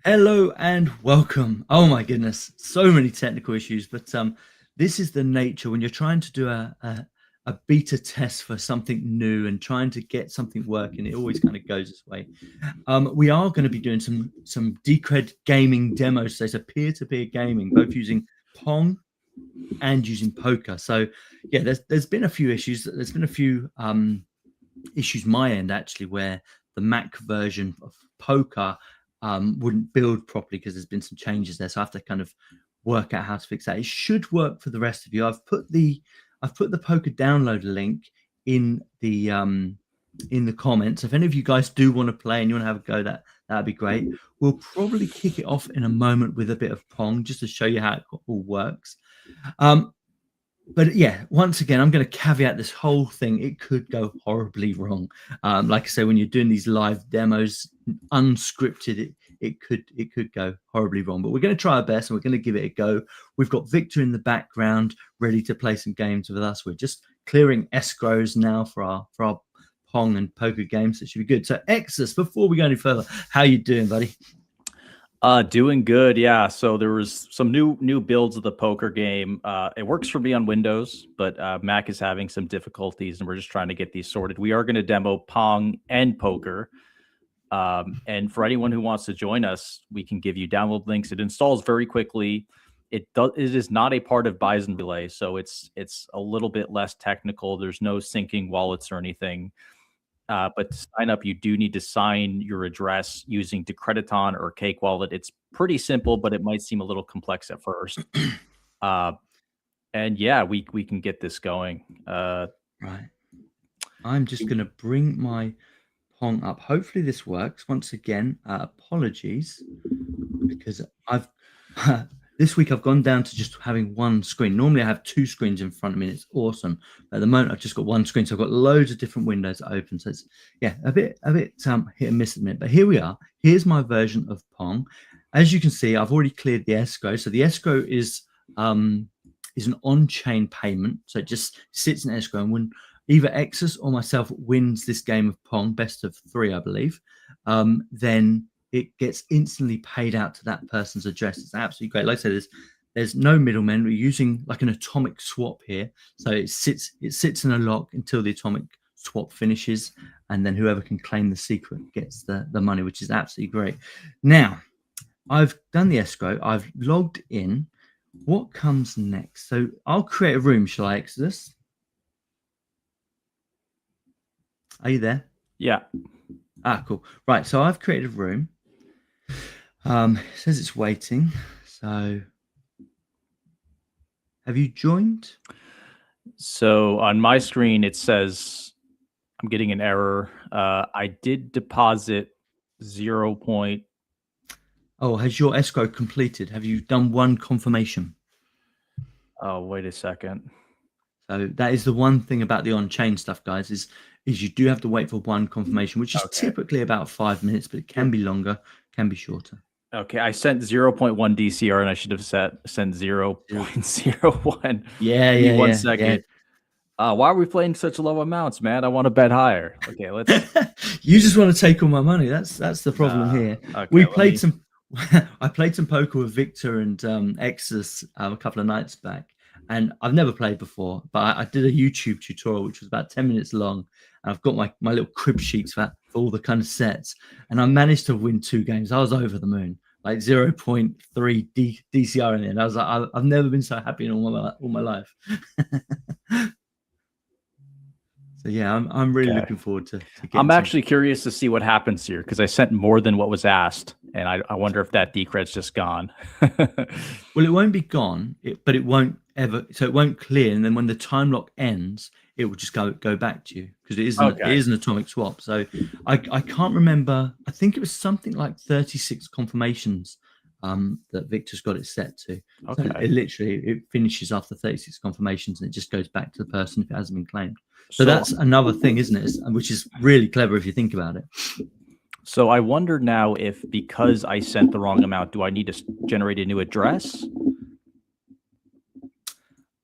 Hello and welcome. Oh my goodness, so many technical issues, but this is the nature when you're trying to do a beta test for something new and trying to get something working. It always kind of goes this way. We are going to be doing some Decred gaming demos today, so peer-to-peer gaming, both using Pong and using poker. So yeah, there's been a few issues. There's been a few issues my end actually where the Mac version of poker wouldn't build properly because there's been some changes there. So I have to kind of work out how to fix that. It should work for the rest of you. I've put the poker download link in the comments. If any of you guys do want to play and you want to have a go, that'd be great. We'll probably kick it off in a moment with a bit of Pong just to show you how it all works. But yeah, once again, I'm going to caveat this whole thing. It could go horribly wrong. Like I say, when you're doing these live demos, unscripted, it could go horribly wrong. But we're going to try our best and we're going to give it a go. We've got Victor in the background, ready to play some games with us. We're just clearing escrows now for our Pong and poker games. It should be good. So, Exodus, before we go any further, how you doing, buddy? Doing good, yeah. So there was some new builds of the poker game. It works for me on Windows, but Mac is having some difficulties, and we're just trying to get these sorted. We are going to demo Pong and poker, and for anyone who wants to join us, we can give you download links. It installs very quickly. It is not a part of Bison Relay, so it's a little bit less technical. There's no syncing wallets or anything. But to sign up, you do need to sign your address using Decrediton or Cake Wallet. It's pretty simple, but it might seem a little complex at first. And yeah, we can get this going. Right. I'm just going to bring my Pong up. Hopefully this works. Once again, apologies because this week I've gone down to just having one screen. Normally I have two screens in front of me and it's awesome. At the moment I've just got one screen, so I've got loads of different windows open. So it's a bit hit and miss at the minute. But here we are. Here's my version of Pong. As you can see, I've already cleared the escrow. So the escrow is an on-chain payment. So it just sits in escrow, and when either Exus or myself wins this game of Pong, best of 3, I believe, then it gets instantly paid out to that person's address. It's absolutely great. Like I said, there's no middlemen. We're using like an atomic swap here. So it sits in a lock until the atomic swap finishes, and then whoever can claim the secret gets the money, which is absolutely great. Now, I've done the escrow. I've logged in. What comes next? So I'll create a room, shall I, Exodus? Are you there? Yeah. Cool. Right, so I've created a room. It says it's waiting. So have you joined? So on my screen, it says I'm getting an error. I did deposit 0. Oh, has your escrow completed? Have you done one confirmation? Oh, wait a second. So that is the one thing about the on-chain stuff, guys, is you do have to wait for one confirmation, which is typically about 5 minutes, but it can be longer, can be shorter. Okay, I sent 0.1 DCR and I should have sent 0.01. Yeah, Give me one yeah. second. Why are we playing such low amounts, man? I want to bet higher. Okay, let's. You just want to take all my money. That's the problem here. Okay, We played some. I played some poker with Victor and Exodus a couple of nights back, and I've never played before, but I did a YouTube tutorial which was about 10 minutes long. And I've got my little crib sheets for all the kind of sets, and I managed to win 2 games. I was over the moon, like 0.3 DCR in the end. I was like, I've never been so happy in all my life. So yeah, I'm really looking forward to getting I'm actually curious to see what happens here because I sent more than what was asked, and I wonder if that decred's just gone. Well, it won't be gone, but it won't ever. So it won't clear, and then when the time lock ends, it will just go back to you because it is an atomic swap. So I can't remember. I think it was something like 36 confirmations that Victor's got it set to. Okay. So it finishes after 36 confirmations, and it just goes back to the person if it hasn't been claimed. So that's another thing, isn't it? Which is really clever if you think about it. So I wonder now if because I sent the wrong amount, do I need to generate a new address?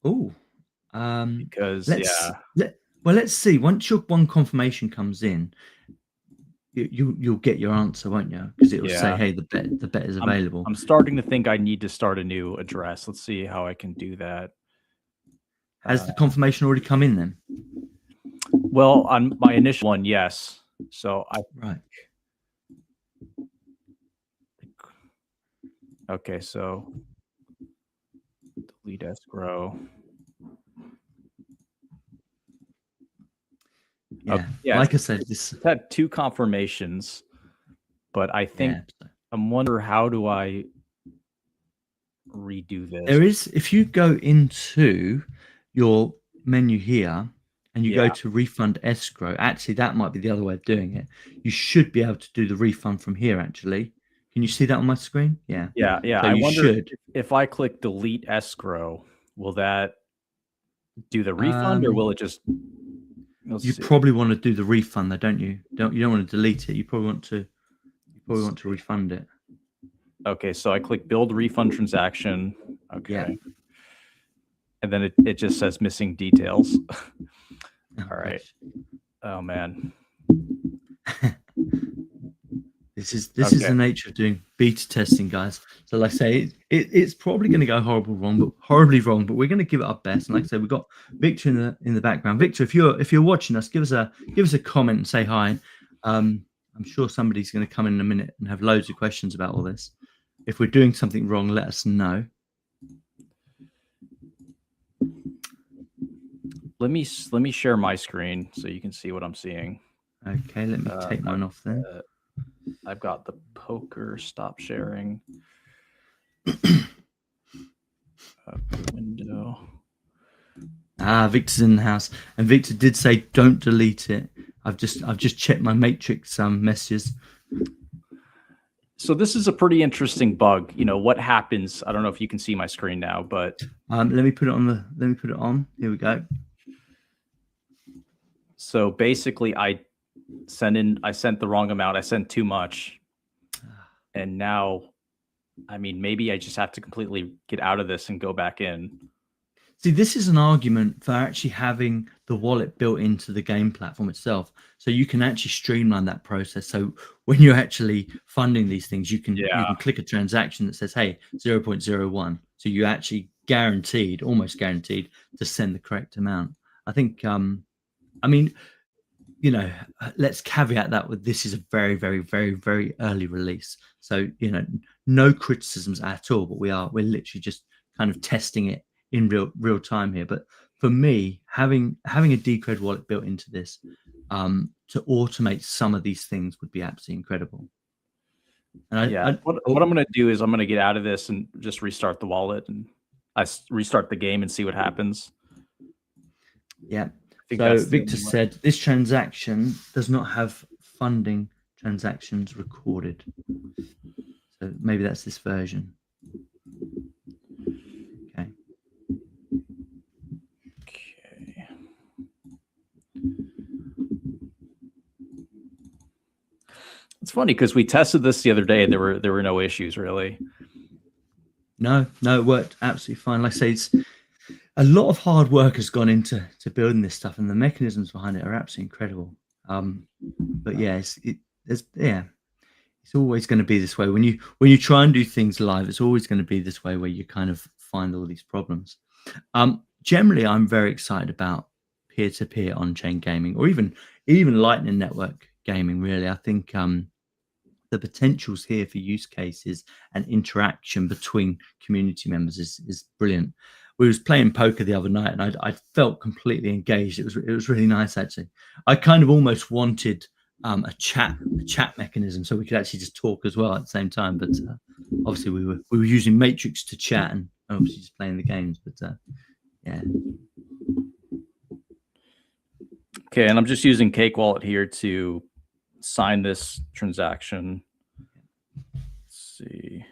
Oh, because let's see. Once your one confirmation comes in, you'll get your answer, won't you? Because it will say, Yeah. hey, the bet is available. I'm starting to think I need to start a new address. Let's see how I can do that. Has the confirmation already come in then? Well, on my initial one, yes. So Right. okay, so delete escrow. Yeah. Yeah, Like I said, this it's had 2 confirmations, but I think yeah. I'm wondering, how do I redo this? There is, if you go into your menu here and you go Yeah. to refund escrow, actually that might be the other way of doing it. You should be able to do the refund from here actually. Can you see that on my screen? Yeah. Yeah. So I you wonder should. if I click delete escrow, will that do the refund, or will it just You probably want to do the refund though, don't you? You don't want to delete it. You probably want to refund it. Okay, so I click build refund transaction. Okay. Yeah. And then it just says missing details. All right. Gosh. Oh man. This is the nature of doing beta testing, guys. So like I say, it's probably going to go horribly wrong, but we're going to give it our best. And like I said, we've got Victor in the background. Victor, if you're watching us, give us a comment and say hi. I'm sure somebody's going to come in a minute and have loads of questions about all this. If we're doing something wrong, let us know. Let me share my screen so you can see what I'm seeing. Okay, let me take mine off then. I've got the poker stop sharing. Window. Victor's in the house, and Victor did say don't delete it. I've just checked my matrix messages. So this is a pretty interesting bug. You know what happens? I don't know if you can see my screen now, but let me put it on. Here we go. So basically, I sent the wrong amount. I sent too much, and now, I mean, maybe I just have to completely get out of this and go back in. See, this is an argument for actually having the wallet built into the game platform itself, so you can actually streamline that process. So when you're actually funding these things, you can click a transaction that says, "Hey, 0.01." So you actually almost guaranteed, to send the correct amount. I think, I mean, you know, let's caveat that with this is a very, very, very, very early release. So, no criticisms at all, but we're literally just kind of testing it in real time here. But for me, having a Decred wallet built into this to automate some of these things would be absolutely incredible. And what I'm going to do is I'm going to get out of this and just restart the wallet, and I restart the game and see what happens. Yeah. So Victor said this transaction does not have funding transactions recorded. So maybe that's this version. Okay. It's funny because we tested this the other day and there were no issues really. No, it worked absolutely fine. Like I say, it's a lot of hard work has gone into building this stuff, and the mechanisms behind it are absolutely incredible. But yeah, it's always going to be this way when you try and do things live. It's always going to be this way where you kind of find all these problems. Generally, I'm very excited about peer-to-peer on-chain gaming, or even Lightning Network gaming. Really, I think the potentials here for use cases and interaction between community members is brilliant. We was playing poker the other night, and I felt completely engaged. It was really nice actually. I kind of almost wanted a chat mechanism so we could actually just talk as well at the same time. But obviously we were using Matrix to chat and obviously just playing the games. But yeah. Okay, and I'm just using Cake Wallet here to sign this transaction. Let's see.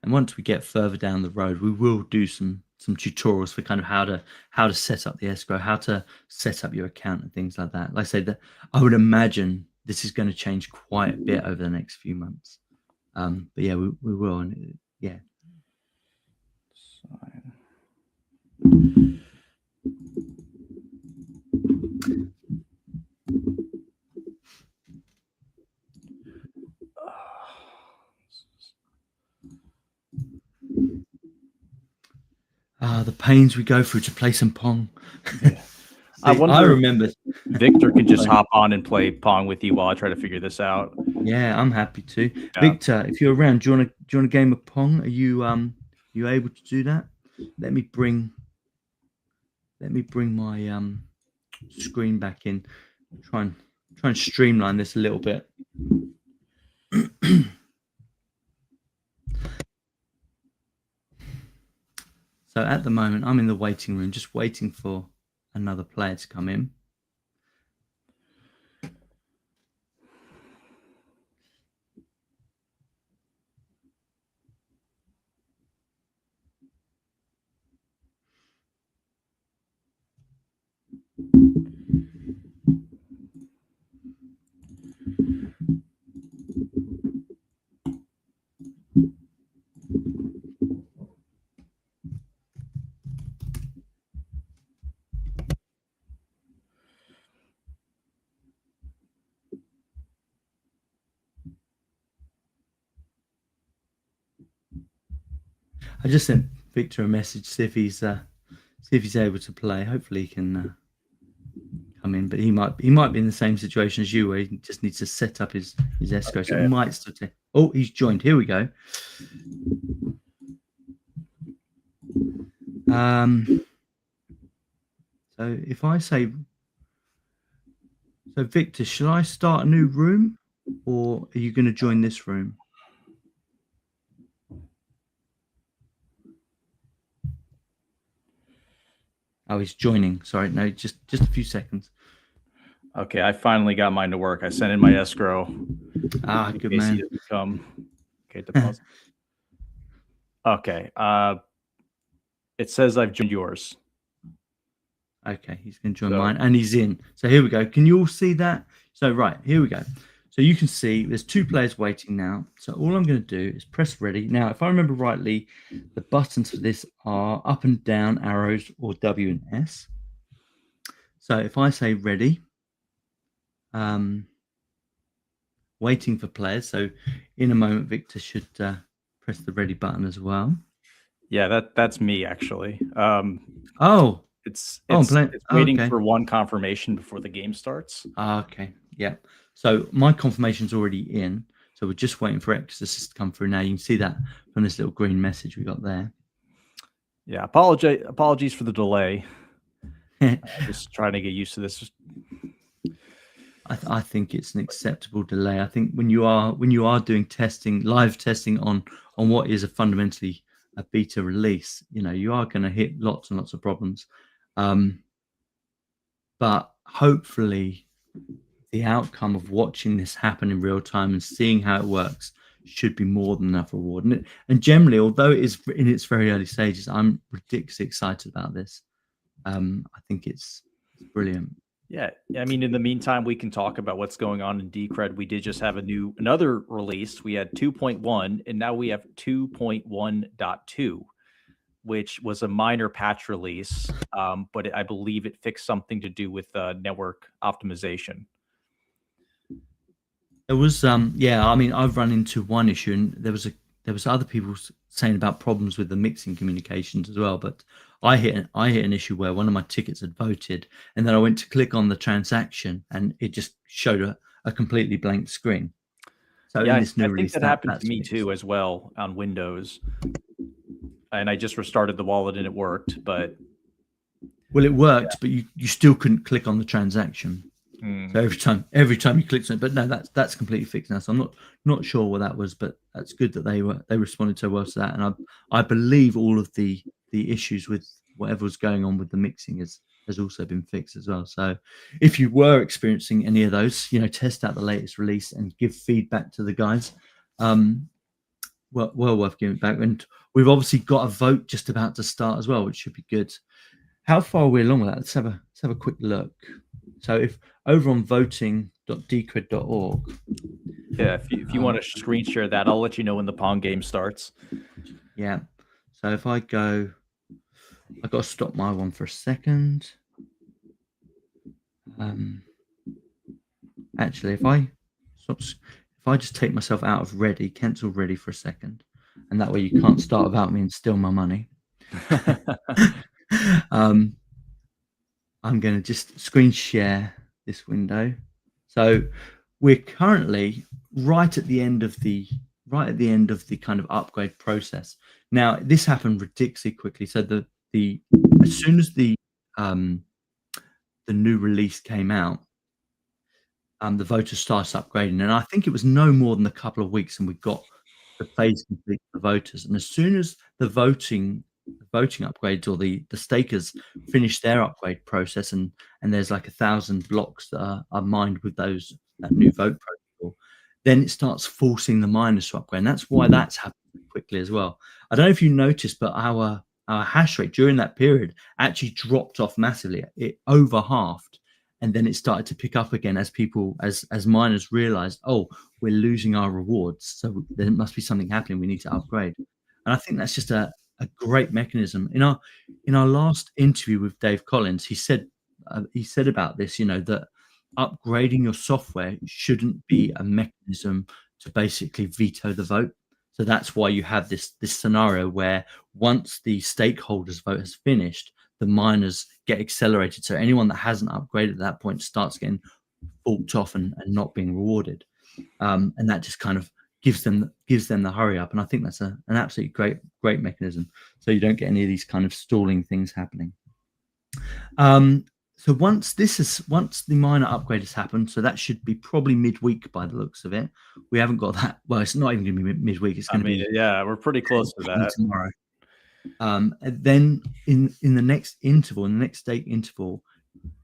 And once we get further down the road, we will do some tutorials for kind of how to set up the escrow, how to set up your account and things like that. Like I said, that I would imagine this is going to change quite a bit over the next few months. But yeah, we will. And yeah. The pains we go through to play some Pong. Yeah. I See, I wonder remember. if Victor can just Sorry. hop on and play Pong with you while I try to figure this out. Yeah, I'm happy to. Yeah. Victor, if you're around, do you want a game of Pong? Are you able to do that? Let me bring my screen back in. Try and streamline this a little bit. So at the moment, I'm in the waiting room, just waiting for another player to come in. I just sent Victor a message, see if he's able to play. Hopefully he can come in, but he might be in the same situation as you, where he just needs to set up his escrow. So it might still take. Oh, he's joined. Here we go. So if I say, so Victor, should I start a new room, or are you going to join this room? Oh, he's joining. Sorry, no, just a few seconds. Okay, I finally got mine to work. I sent in my escrow. Good man. Okay, deposit. Okay. It says I've joined yours. Okay, he's going to join mine, and he's in. So here we go. Can you all see that? So right, here we go. So you can see there's two players waiting now. So all I'm going to do is press ready. Now, if I remember rightly, the buttons for this are up and down arrows, or W and S. So if I say ready, waiting for players. So in a moment, Victor should press the ready button as well. Yeah, that's me actually. It's waiting for one confirmation before the game starts. Okay, yeah. So my confirmation's already in. So we're just waiting for Exodus to come through now. You can see that from this little green message we got there. Yeah, apologies for the delay. Just trying to get used to this. I think it's an acceptable delay. I think when you are doing testing, live testing on what is a fundamentally a beta release, you are going to hit lots and lots of problems. But hopefully the outcome of watching this happen in real time and seeing how it works should be more than enough reward. And generally, although it is in its very early stages, I'm ridiculously excited about this. I think it's brilliant. Yeah, I mean, in the meantime, we can talk about what's going on in Decred. We did just have another release. We had 2.1, and now we have 2.1.2, which was a minor patch release, but I believe it fixed something to do with network optimization. There was yeah, I mean, I've run into one issue, and there was other people saying about problems with the mixing communications as well, but I hit an issue where one of my tickets had voted, and then I went to click on the transaction and it just showed a completely blank screen. So yeah, in this new I release, think that happened to me too as well on Windows, and I just restarted the wallet and it worked. But it worked, but you still couldn't click on the transaction. So every time you clicked on it, but no, that's completely fixed now. So I'm not sure what that was, but that's good that they responded so well to that. And I believe all of the issues with whatever was going on with the mixing has also been fixed as well. So if you were experiencing any of those, test out the latest release and give feedback to the guys. Well worth giving it back. And we've obviously got a vote just about to start as well, which should be good. How far are we along with that? Let's have a quick look. So if over on voting.decred.org. Yeah, if you want to screen share that, I'll let you know when the Pong game starts. Yeah. So if I go, I've got to stop my one for a second. Actually, if I just take myself out of ready, cancel ready for a second, and that way you can't start without me and steal my money. um, I'm going to just screen share this window. So we're currently right at the end of the kind of upgrade process. Now this happened ridiculously quickly. So the as soon as the new release came out, the voters started upgrading, and I think it was no more than a couple of weeks, and we got the phase complete for the voters. And as soon as the voting upgrades or the stakers finish their upgrade process, and there's like 1,000 blocks that are mined with that new vote protocol, then it starts forcing the miners to upgrade, and that's why that's happening quickly as well. I don't know if you noticed, but our hash rate during that period actually dropped off massively. It over halved, and then it started to pick up again as miners realized, oh, we're losing our rewards, so there must be something happening, we need to upgrade. And I think that's just a great mechanism. In our last interview with Dave Collins, he said about this, that upgrading your software shouldn't be a mechanism to basically veto the vote. So that's why you have this scenario where once the stakeholders vote has finished, the miners get accelerated. So anyone that hasn't upgraded at that point starts getting forked off and not being rewarded. And that just kind of gives them the hurry up. And I think that's an absolutely great mechanism. So you don't get any of these kind of stalling things happening. So once the miner upgrade has happened, so that should be probably midweek by the looks of it. We haven't got that. Well, it's not even going to be midweek. It's going to be, yeah, we're pretty close to that tomorrow. And then in the next interval, in the next state interval,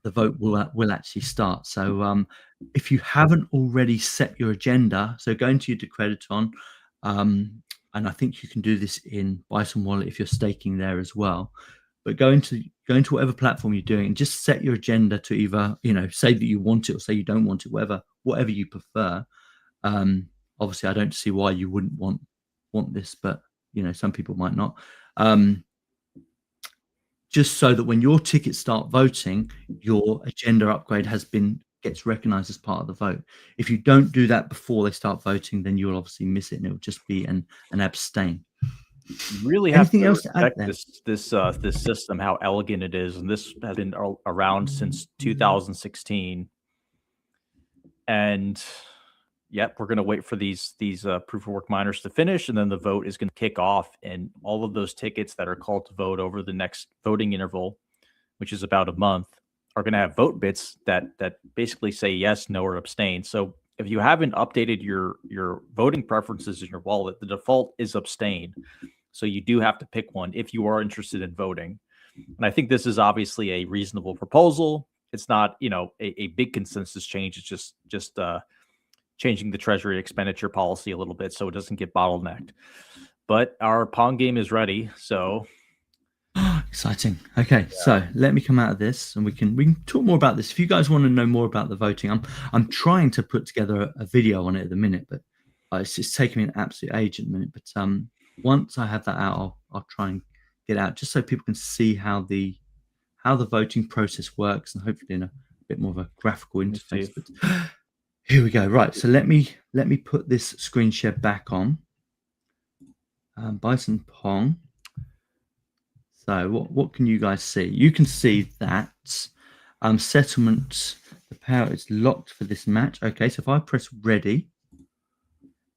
the vote will actually start. So if you haven't already set your agenda, so go into your Decrediton, and I think you can do this in Bison Wallet if you're staking there as well. But go into whatever platform you're doing and just set your agenda to either, say that you want it or say you don't want it, whatever you prefer. Obviously, I don't see why you wouldn't want this, but some people might not. Just so that when your tickets start voting, your agenda upgrade gets recognized as part of the vote. If you don't do that before they start voting, then you'll obviously miss it, and it'll just be an abstain. You really have to respect this system, how elegant it is, and this has been around since 2016. And yep, we're going to wait for these proof of work miners to finish, and then the vote is going to kick off, and all of those tickets that are called to vote over the next voting interval, which is about a month, are going to have vote bits that basically say yes, no, or abstain. So if you haven't updated your voting preferences in your wallet, the default is abstain. So you do have to pick one if you are interested in voting. And I think this is obviously a reasonable proposal. It's not, a big consensus change. It's just changing the treasury expenditure policy a little bit so it doesn't get bottlenecked. But our Pong game is ready, so exciting. Okay, yeah. So let me come out of this and we can talk more about this. If you guys want to know more about the voting, I'm trying to put together a video on it at the minute, but it's just taking me an absolute age at the minute. But once I have that out, I'll try and get out just so people can see how the voting process works, and hopefully in a bit more of a graphical interface. But here we go. Right, so let me put this screen share back on. Bison Pong. So what can you guys see? You can see that settlement, the power is locked for this match. Okay, so if I press ready,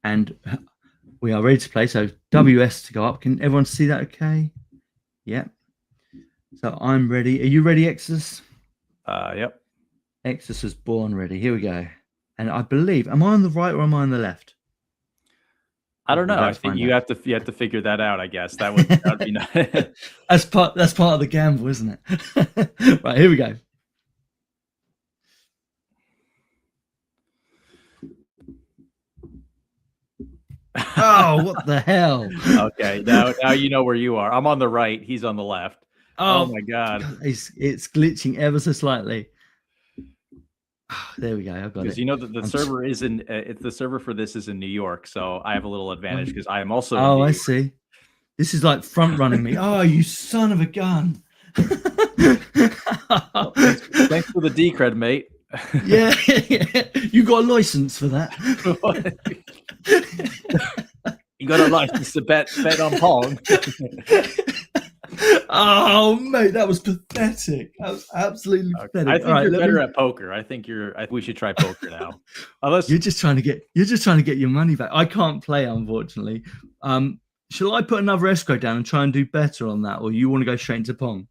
and we are ready to play. So WS to go up. Can everyone see that? Okay. Yep. So I'm ready. Are you ready, Exodus? Yep. Exodus was born ready. Here we go. And I believe, am I on the right or am I on the left? I don't know. I think you have to figure that out. I guess that would be nice. That's part of the gamble, isn't it? Right, here we go. Oh, what the hell? Okay, now you know where you are. I'm on the right. He's on the left. Oh my god, it's glitching ever so slightly. There we go. I've got it. Because the server is in. The server for this is in New York, so I have a little advantage because I am also. Oh, I see. This is like front running me. Oh, you son of a gun! Well, thanks for the decred, mate. Yeah, you got a license for that. You got a license to bet on Pong. Oh, mate, that was pathetic. That was absolutely pathetic. I think you're better at poker. I think we should try poker now. Unless you're just trying to get your money back. I can't play, unfortunately. Shall I put another escrow down and try and do better on that, or you want to go straight into Pong?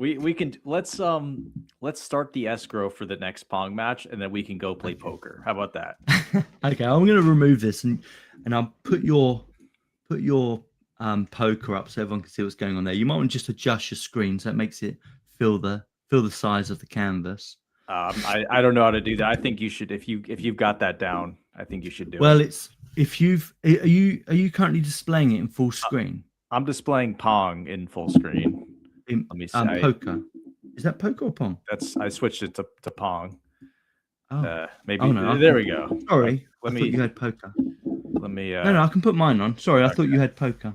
we can let's start the escrow for the next Pong match, and then we can go play poker. How about that? Okay, I'm going to remove this and I'll put your poker up so everyone can see what's going on there. You might want to just adjust your screen so it makes it feel the size of the canvas. I don't know how to do that. I think you should, if you've got that down, I think you should do it. Well, it's are you currently displaying it in full screen? I'm displaying Pong in full screen. Let me see. Poker. Is that poker or Pong? I switched it to Pong. Oh. Maybe. Oh, no, there we go. Sorry, I thought you had poker. Let me. No, I can put mine on. Sorry, I thought you had poker.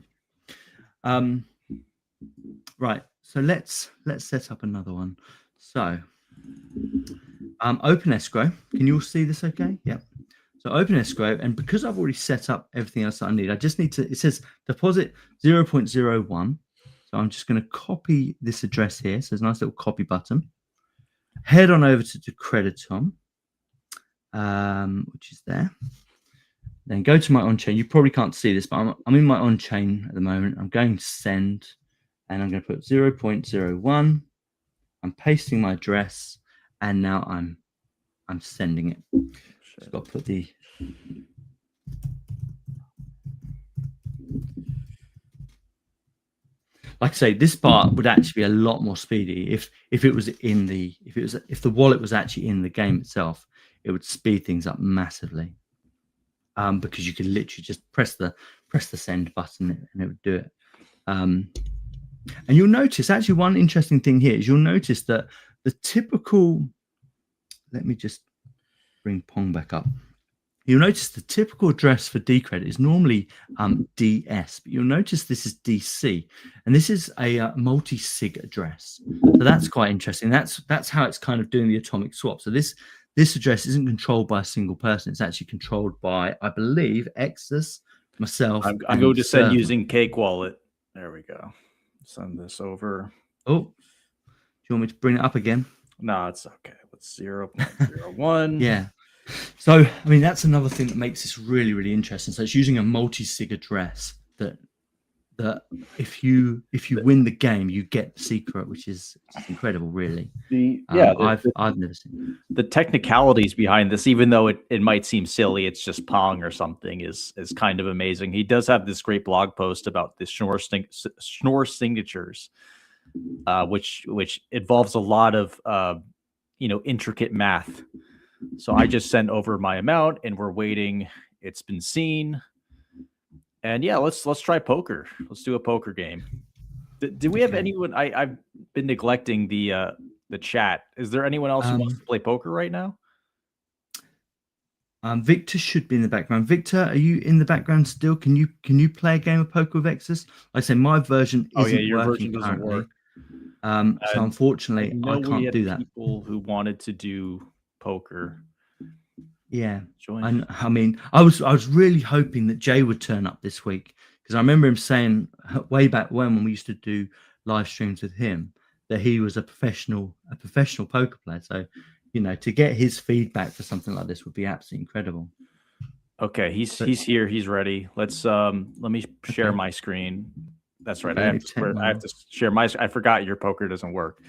Right. So let's set up another one. So, open escrow. Can you all see this? Okay. Yep. So open escrow, and because I've already set up everything else that I need, I just need to. It says deposit 0.01. So I'm just going to copy this address here. So there's a nice little copy button. Head on over to Creditom, which is there. Then go to my on-chain. You probably can't see this, but I'm in my on-chain at the moment. I'm going to send, and I'm going to put 0.01. I'm pasting my address, and now I'm sending it. Just got to put the. Like I say, this part would actually be a lot more speedy if it was in the if the wallet was actually in the game itself. It would speed things up massively, because you could literally just press the send button and it would do it. And you'll notice actually one interesting thing here is you'll notice that the typical. Let me just bring Pong back up. You'll notice the typical address for Decred is normally DS, but you'll notice this is DC, and this is a multi-sig address. So that's quite interesting. That's how it's kind of doing the atomic swap. So this address isn't controlled by a single person. It's actually controlled by, I believe, Exodus, myself. I'm going to send using Cake Wallet. There we go. Send this over. Oh, do you want me to bring it up again? No, it's okay. Let's 0.01. Yeah. So, I mean, that's another thing that makes this really, really interesting. So it's using a multi-sig address that if you win the game, you get the secret, which is incredible, really. I've never seen the technicalities behind this, even though it might seem silly, it's just Pong or something, is kind of amazing. He does have this great blog post about the Schnorr signatures, which involves a lot of intricate math. So I just sent over my amount, and we're waiting. It's been seen, and yeah, let's try poker. Let's do a poker game. Do we have anyone? I've been neglecting the chat. Is there anyone else who wants to play poker right now? Victor should be in the background. Victor, are you in the background still? Can you play a game of poker with Exodus? Like I say, my version isn't your working version doesn't work. So unfortunately, I can't do that. People who wanted to do poker. Yeah, I mean, I was really hoping that Jay would turn up this week, because I remember him saying way back when we used to do live streams with him that he was a professional poker player. So, to get his feedback for something like this would be absolutely incredible. Okay, he's here. He's ready. Let me share my screen. That's right. I have to share my. I forgot your poker doesn't work.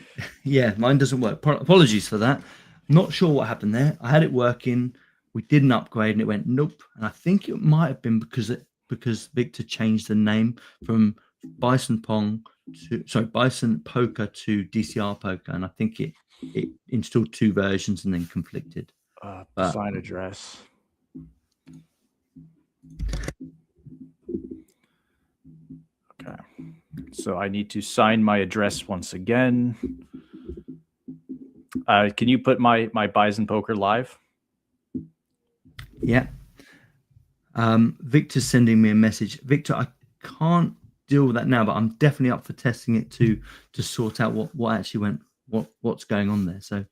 Yeah, mine doesn't work. Apologies for that. Not sure what happened there. I had it working. We did an upgrade and it went nope. And I think it might have been because Victor changed the name from Bison Poker to DCR Poker, and I think it installed two versions and then conflicted. Sign address. Okay. So I need to sign my address once again. Can you put my Bison Poker live? Yeah. Victor's sending me a message. Victor, I can't deal with that now, but I'm definitely up for testing it to sort out what actually went, what's going on there. So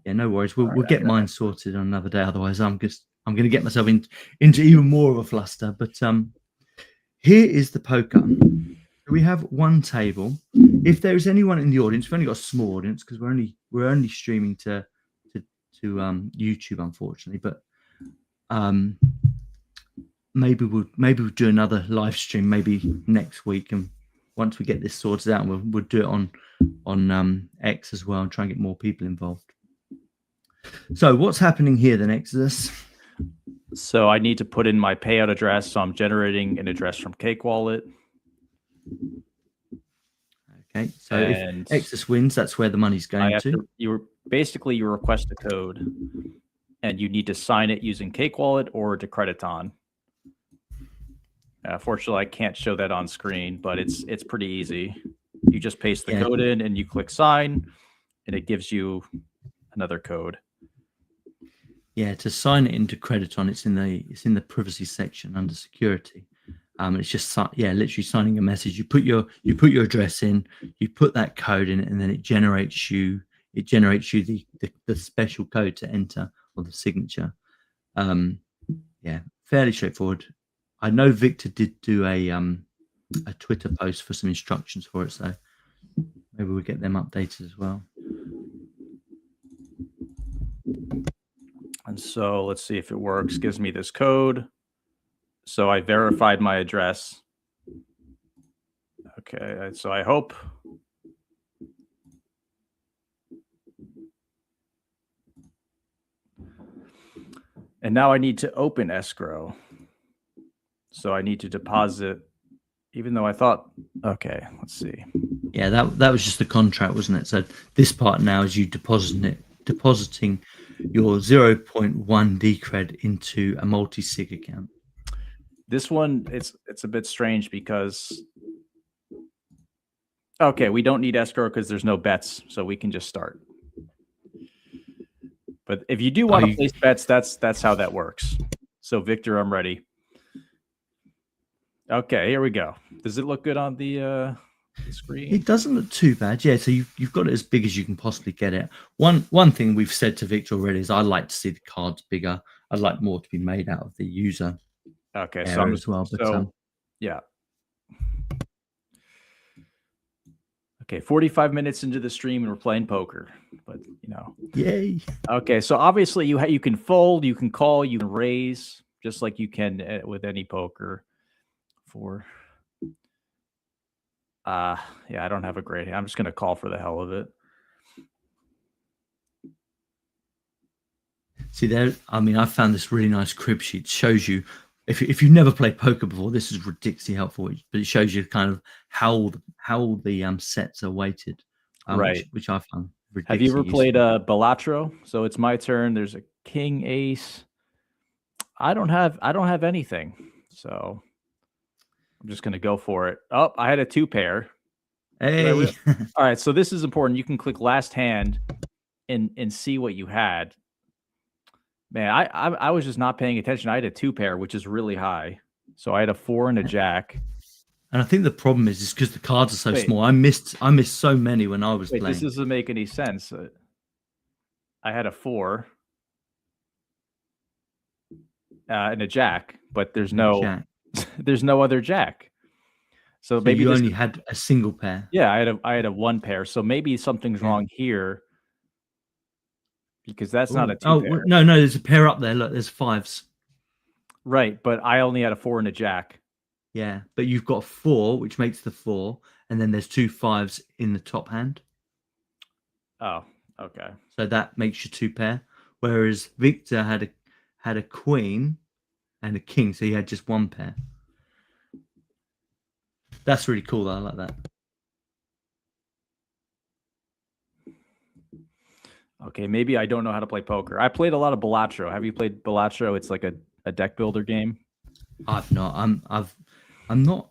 yeah, no worries. We'll get mine sorted on another day. Otherwise, I'm going to get myself into even more of a fluster. But here is the poker. We have one table. If there is anyone in the audience, we've only got a small audience because we're only streaming to YouTube, unfortunately. But maybe we'll do another live stream maybe next week, and once we get this sorted out, we'll do it on X as well and try and get more people involved. So what's happening here then, Exodus? So I need to put in my payout address. So I'm generating an address from Cake Wallet. Okay, so if Exodus wins, that's where the money's going to. You request a code, and you need to sign it using Cake Wallet or to Crediton. Fortunately, I can't show that on screen, but it's pretty easy. You just paste the code in, and you click sign, and it gives you another code. Yeah, to sign it into Crediton, it's in the privacy section under security. It's just literally signing a message. You put your address in, you put that code in, and then it generates you the special code to enter or the signature. Fairly straightforward. I know Victor did do a Twitter post for some instructions for it, so maybe we'll get them updated as well. And so let's see if it works. Gives me this code. So I verified my address. Okay, so I hope. And now I need to open escrow. So I need to deposit, even though I thought, okay, let's see. Yeah, that was just the contract, wasn't it? So this part now is you depositing your 0.1 Decred into a multi-sig account. This one, it's a bit strange because, okay, we don't need escrow because there's no bets, so we can just start. But if you do want to place bets, that's how that works. So Victor, I'm ready. Okay, here we go. Does it look good on the screen? It doesn't look too bad. Yeah, so you've got it as big as you can possibly get it. One thing we've said to Victor already is I like to see the cards bigger. I'd like more to be made out of the user. Okay, so as well. But yeah. Okay, 45 minutes into the stream and we're playing poker, but yay. Okay, so obviously you can fold, you can call, you can raise, just like you can with any poker. I don't have a great hand. I'm just going to call for the hell of it. See there, I found this really nice crib sheet. It shows you if you've never played poker before, this is ridiculously helpful. But it shows you kind of how the sets are weighted, right? Which I found ridiculously Have you ever played useful. Balatro? So it's my turn. There's a king, ace. I don't have anything, so I'm just gonna go for it. Oh, I had a 2-pair. Hey. All right, so this is important. You can click last hand and see what you had. Man, I was just not paying attention. I had a 2-pair, which is really high. So I had a 4 and a jack. And I think the problem is because the cards are so small. I missed so many when I was playing. This doesn't make any sense. I had a 4 and a jack, but there's no there's no other jack. So maybe you only had a single pair. Yeah, I had a 1 pair. So maybe something's wrong here. Because that's not a 2-pair. No, there's a pair up there. Look, there's 5s. Right, but I only had a 4 and a jack. Yeah, but you've got 4, which makes the 4, and then there's 2 5s in the top hand. Oh, okay. So that makes you 2-pair. Whereas Victor had a queen and a king, so he had just 1 pair. That's really cool, though. I like that. Okay, maybe I don't know how to play poker. I played a lot of Balatro. Have you played Balatro? It's like a deck builder game. I've not. I'm not.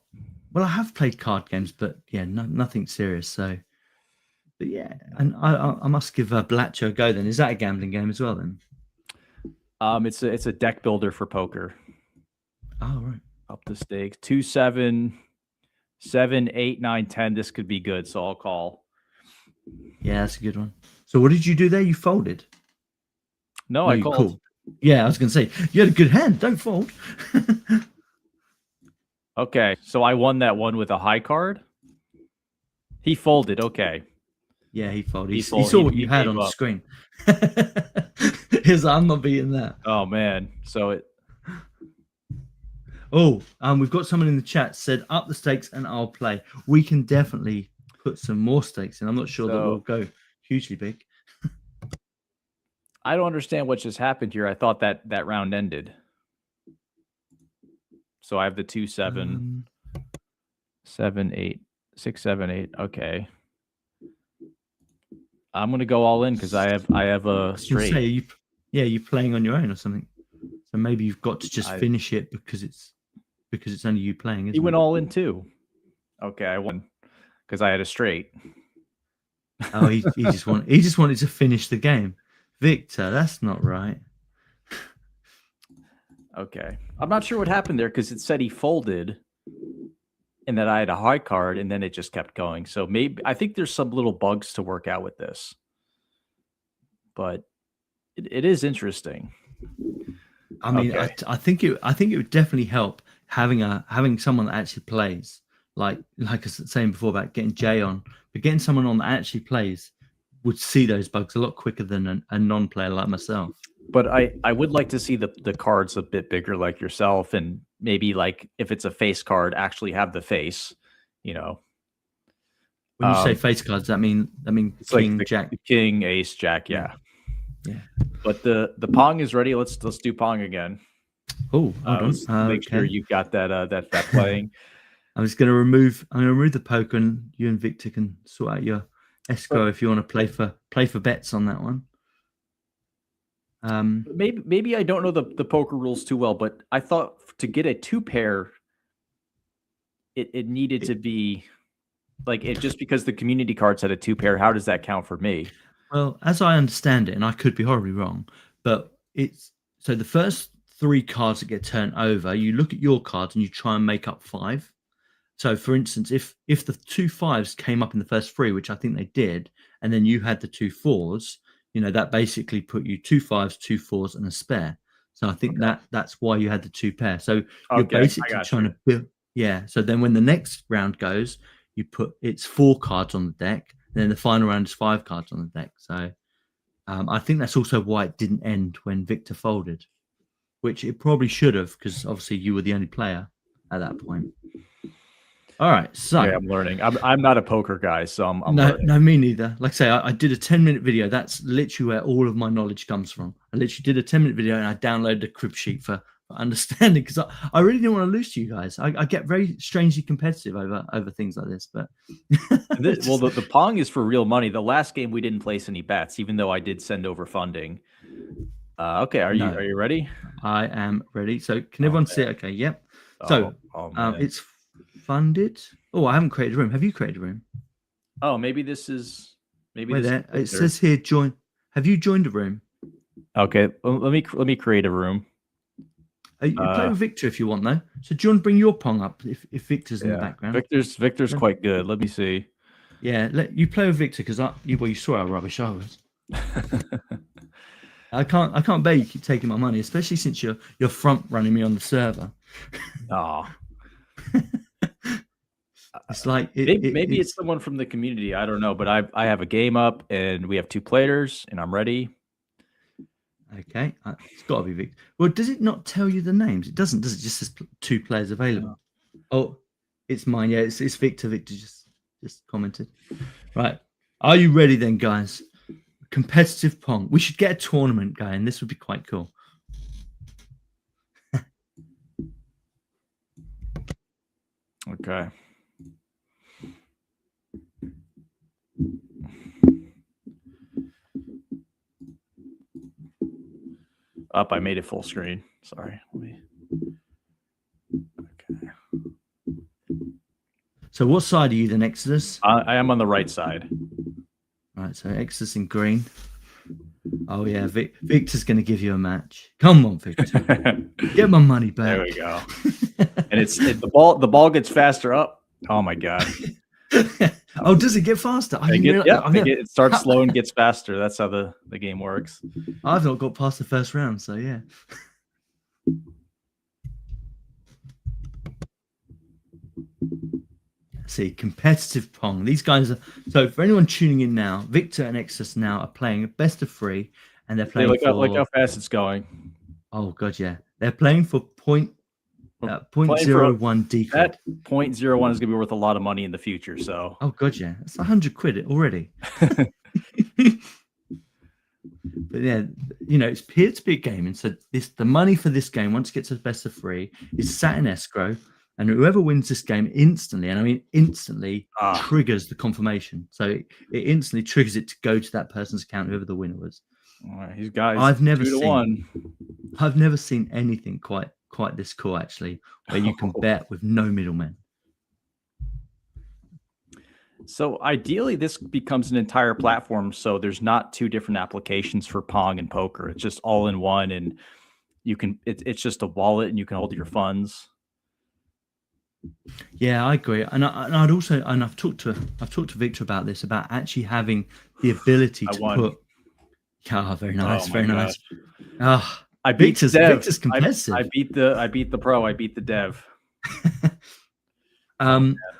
Well, I have played card games, but yeah, nothing serious. So, but yeah, and I must give Balatro a go. Then is that a gambling game as well? Then, it's a deck builder for poker. Oh right. Up the stakes 2, 7, 7, 8, 9, 10. This could be good, so I'll call. Yeah, that's a good one. So what did you do there? You folded? No, I called. Yeah, I was going to say, you had a good hand. Don't fold. Okay, so I won that one with a high card. He folded. Okay. Yeah, he folded. He folded. saw what you He had gave on the up. screen. He's like, I'm not beating that. Oh man. So it. Oh, we've got someone in the chat said up the stakes and I'll play. We can definitely put some more stakes in. I'm not sure that we'll go hugely big. I don't understand what just happened here. I thought that round ended. So I have the 2, 7, 7, 8, 6, 7, 8. Okay. I'm gonna go all in because I have a straight. Say, you're playing on your own or something. So maybe you've got to just finish it because it's only you playing. Isn't he went all in too. Okay, I won because I had a straight. Oh, he just wanted to finish the game. Victor, that's not right. Okay, I'm not sure what happened there because it said he folded, and that I had a high card, and then it just kept going. So maybe I think there's some little bugs to work out with this, but it is interesting. I mean, okay. I think it would definitely help having someone that actually plays. Like I was saying before about getting Jay on, but getting someone on that actually plays would see those bugs a lot quicker than a non-player like myself. But I would like to see the cards a bit bigger, like yourself, and maybe like if it's a face card, actually have the face. You know, when you say face cards, that mean it's king, like jack, king, ace, jack, yeah. But the Pong is ready. Let's do Pong again. Oh, make sure you've got that playing. I'm just gonna remove the poker, and you and Victor can sort out your escrow if you want to play for bets on that one. Maybe I don't know the poker rules too well, but I thought to get a 2-pair, it needed to be like it just because the community cards had a 2-pair. How does that count for me? Well, as I understand it, and I could be horribly wrong, but it's so the first 3 cards that get turned over, you look at your cards and you try and make up 5. So, for instance, if the 2 5s came up in the first 3, which I think they did, and then you had the 2 4s, that basically put you 2 5s, 2 4s, and a spare. So I think that's why you had the 2 pair. So you're basically trying to build. Yeah. So then when the next round goes, you put it's 4 cards on the deck. And then the final round is 5 cards on the deck. So I think that's also why it didn't end when Victor folded, which it probably should have, because obviously you were the only player at that point. All right, so yeah, I'm learning. I'm not a poker guy, so I'm no, me neither. Like I say, I did a 10-minute video. That's literally where all of my knowledge comes from. I literally did a 10-minute video and I downloaded a crib sheet for understanding, because I really didn't want to lose to you guys. I get very strangely competitive over things like this. But the Pong is for real money. The last game we didn't place any bets, even though I did send over funding. Okay, are you ready? I am ready. So can everyone see it? Okay, yep. So it's funded. Oh, I haven't created a room. Have you created a room? Oh, maybe this is it says here join. Have you joined a room? Okay, let me create a room. You play with Victor if you want, though. So do you want to bring your Pong up if Victor's in the background? Victor's quite good. Let me see. Yeah, you play with Victor, because you saw how rubbish I was. I can't bear you keep taking my money, especially since you're front running me on the server. Oh. It's like maybe it's someone from the community. I don't know, but I have a game up and we have 2 players and I'm ready. Okay, it's got to be Victor. Well, does it not tell you the names? It doesn't, does it? Just says 2 players available. Oh, it's mine. Yeah, it's Victor. Victor just commented. Right, are you ready then, guys? Competitive Pong. We should get a tournament going. This would be quite cool. Okay. I made it full screen. Sorry. Okay. So what side are you then, Exodus? I am on the right side. Right, so Exodus in green. Oh yeah, Victor's going to give you a match. Come on, Victor. Get my money back. There we go. And the ball gets faster up. Oh my god. Oh, does it get faster? It starts slow and gets faster. That's how the game works. I've not got past the first round, so yeah. see, competitive Pong. These guys are, so for anyone tuning in now, Victor and Exodus now are playing a best of 3, and they're playing Look how fast it's going. Oh god, yeah, they're playing for Playing for 0.01 decred. That 0.01 is going to be worth a lot of money in the future. So, oh god, yeah, that's 100 quid already. But yeah, you know, it's peer-to-peer gaming. So the money for this game, once it gets to best of 3, is sat in escrow, and whoever wins this game instantly, and I mean instantly, triggers the confirmation. So it instantly triggers it to go to that person's account, whoever the winner was. All right, these guys. I've never seen anything quite this cool, actually, where you can bet with no middlemen. So ideally, this becomes an entire platform. So there's not 2 different applications for Pong and poker. It's just all in one, and you can. It's just a wallet, and you can hold your funds. Yeah, I agree, and I'd also, and I've talked to Victor about this, about actually having the ability to put. Oh, very nice, very nice. Oh, I beat Victor's competitive. I beat the pro. I beat the dev.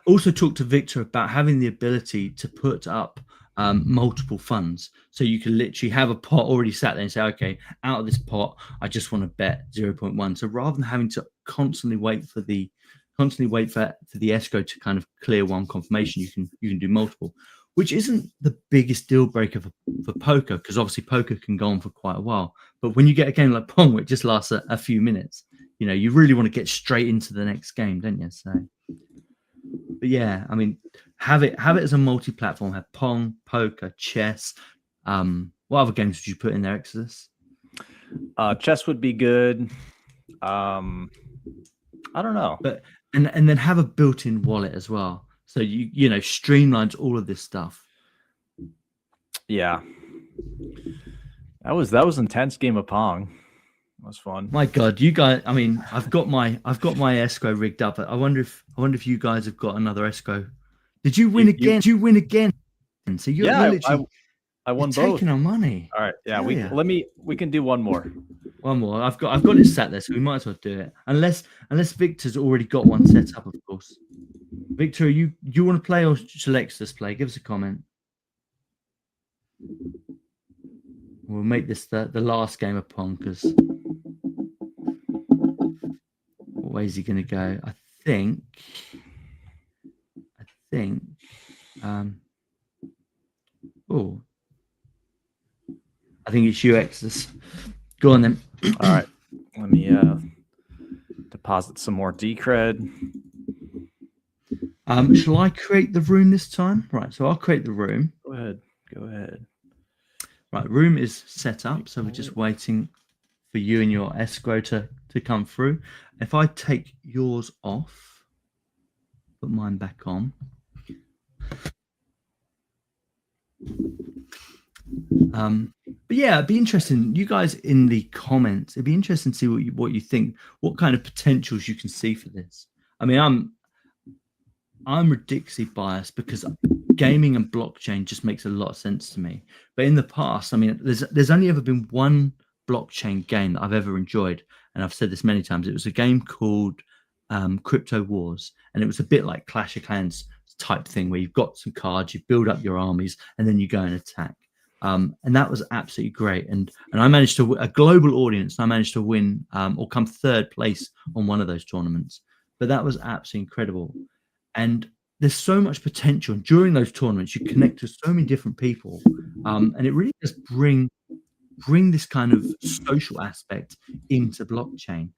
Also talk to Victor about having the ability to put up multiple funds, so you can literally have a pot already sat there and say, okay, out of this pot I just want to bet 0.1. So rather than having to constantly wait for the escrow to kind of clear one confirmation, you can do multiple, which isn't the biggest deal breaker for poker, because obviously poker can go on for quite a while. But when you get a game like Pong, where it just lasts a few minutes, you know, you really want to get straight into the next game, don't you? So, but yeah, I mean, have it as a multi-platform. Have Pong, poker, chess. What other games would you put in there, Exodus? Chess would be good. I don't know, but and then have a built-in wallet as well, so you know, streamlines all of this stuff. Yeah, that was intense game of Pong. That was fun. My God, you guys! I mean, I've got my escrow rigged up. I wonder if you guys have got another escrow. Did you win again? Did you win again? So you're literally. I won both. Taking our money. All right, yeah. We can do one more. One more. I've got it sat there, so we might as well do it. Unless Victor's already got one set up, of course. Victor, you want to play, or shall Exodus play? Give us a comment. We'll make this the last game of Pong, because what way is he going to go? I think. I think it's you, Exodus. Go on then. All right. Let me deposit some more decred. Shall I create the room this time? Right, so I'll create the room. Go ahead. Right, room is set up, so we're just waiting for you and your escrow to come through. If I take yours off, put mine back on. But yeah, it'd be interesting. You guys in the comments, it'd be interesting to see what you think, what kind of potentials you can see for this. I mean, I'm ridiculously biased because gaming and blockchain just makes a lot of sense to me. But in the past, I mean, there's only ever been one blockchain game that I've ever enjoyed, and I've said this many times. It was a game called Crypto Wars, and it was a bit like Clash of Clans type thing, where you've got some cards, you build up your armies, and then you go and attack. And that was absolutely great. And I managed to a global audience. I managed to win or come third place on one of those tournaments. But that was absolutely incredible. And there's so much potential. And during those tournaments, you connect to so many different people, and it really does bring this kind of social aspect into blockchain.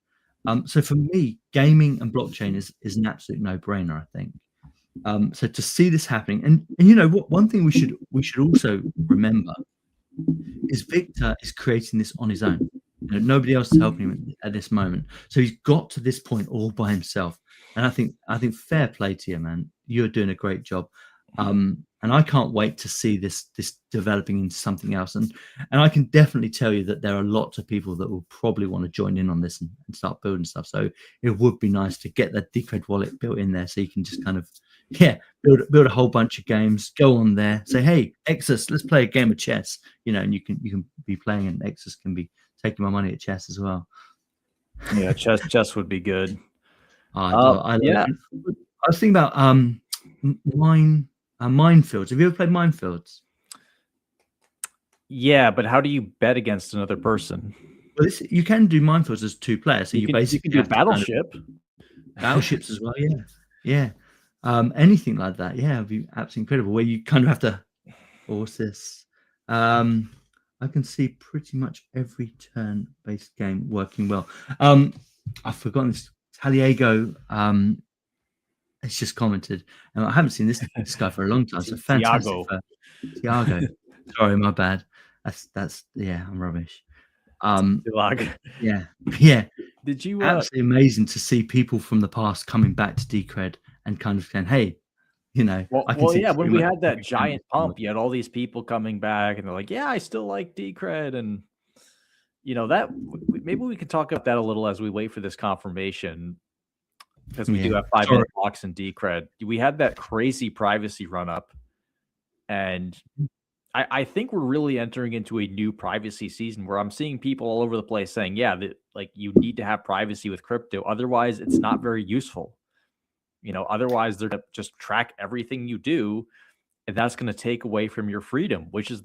So for me, gaming and blockchain is an absolute no-brainer, I think. So to see this happening, and you know what, one thing we should also remember is Victor is creating this on his own. You know, nobody else is helping him at this moment. So he's got to this point all by himself. And I think fair play to you, man. You're doing a great job. And I can't wait to see this developing into something else. And I can definitely tell you that there are lots of people that will probably want to join in on this and start building stuff. So it would be nice to get that Decred wallet built in there, so you can just kind of build a whole bunch of games, go on there, say, hey, Exodus, let's play a game of chess, you know, and you can be playing, and Exodus can be taking my money at chess as well. Yeah, chess would be good. I was thinking about Minefields. Have you ever played Minefields? Yeah, but how do you bet against another person? Well, you can do Minefields as 2 players, so you You can basically do have to kind of Battleship. battleships as well. Yeah, yeah. Anything like that. Yeah, it'd be absolutely incredible. Where you kind of have to. Oh, what's this? Um, I can see pretty much every turn-based game working well. I've forgotten this. Taliego has just commented, and I haven't seen this guy for a long time. So fantastic Tiago. for Tiago. Sorry, my bad. That's yeah, I'm rubbish. Yeah, yeah. Did you Absolutely amazing to see people from the past coming back to Decred and kind of saying, "Hey, I can see yeah, when pretty we much had that every giant turn-based game." pump, you had all these people coming back and they're like, "Yeah, I still like Decred." And that maybe we could talk about that a little as we wait for this confirmation, because we do Yeah, have 5-minute blocks in Decred. We had that crazy privacy run up, and I think we're really entering into a new privacy season where I'm seeing people all over the place saying, yeah, that like you need to have privacy with crypto. Otherwise, it's not very useful. Otherwise they're gonna just track everything you do, and that's going to take away from your freedom, which is